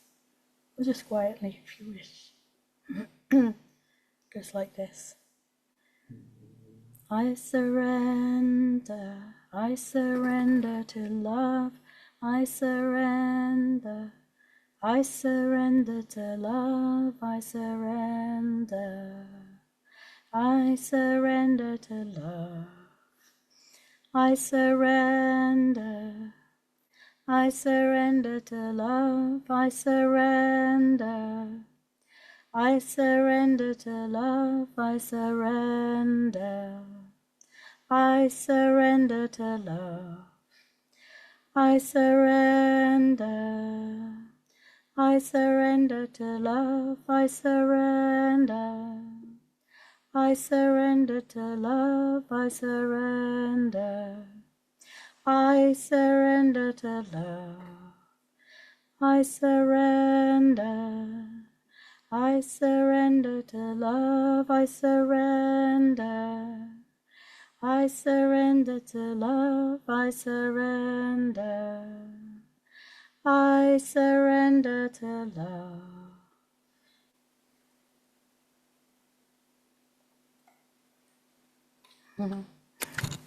or just quietly if you wish. Goes like this. I surrender to love, I surrender to love, I surrender to love, I surrender to love, I surrender to love, I surrender to love, I surrender to love, I surrender to love, I surrender to love, I surrender to love, I surrender to love, I surrender to love.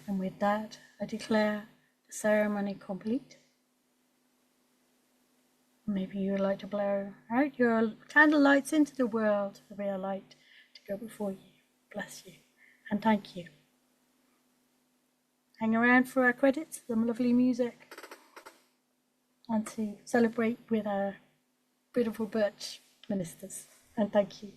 And with that, I declare the ceremony complete. Maybe you would like to blow out your candle lights into the world for their light to go before you. Bless you and thank you. Hang around for our credits, some lovely music, and to celebrate with our beautiful Birch ministers. And thank you.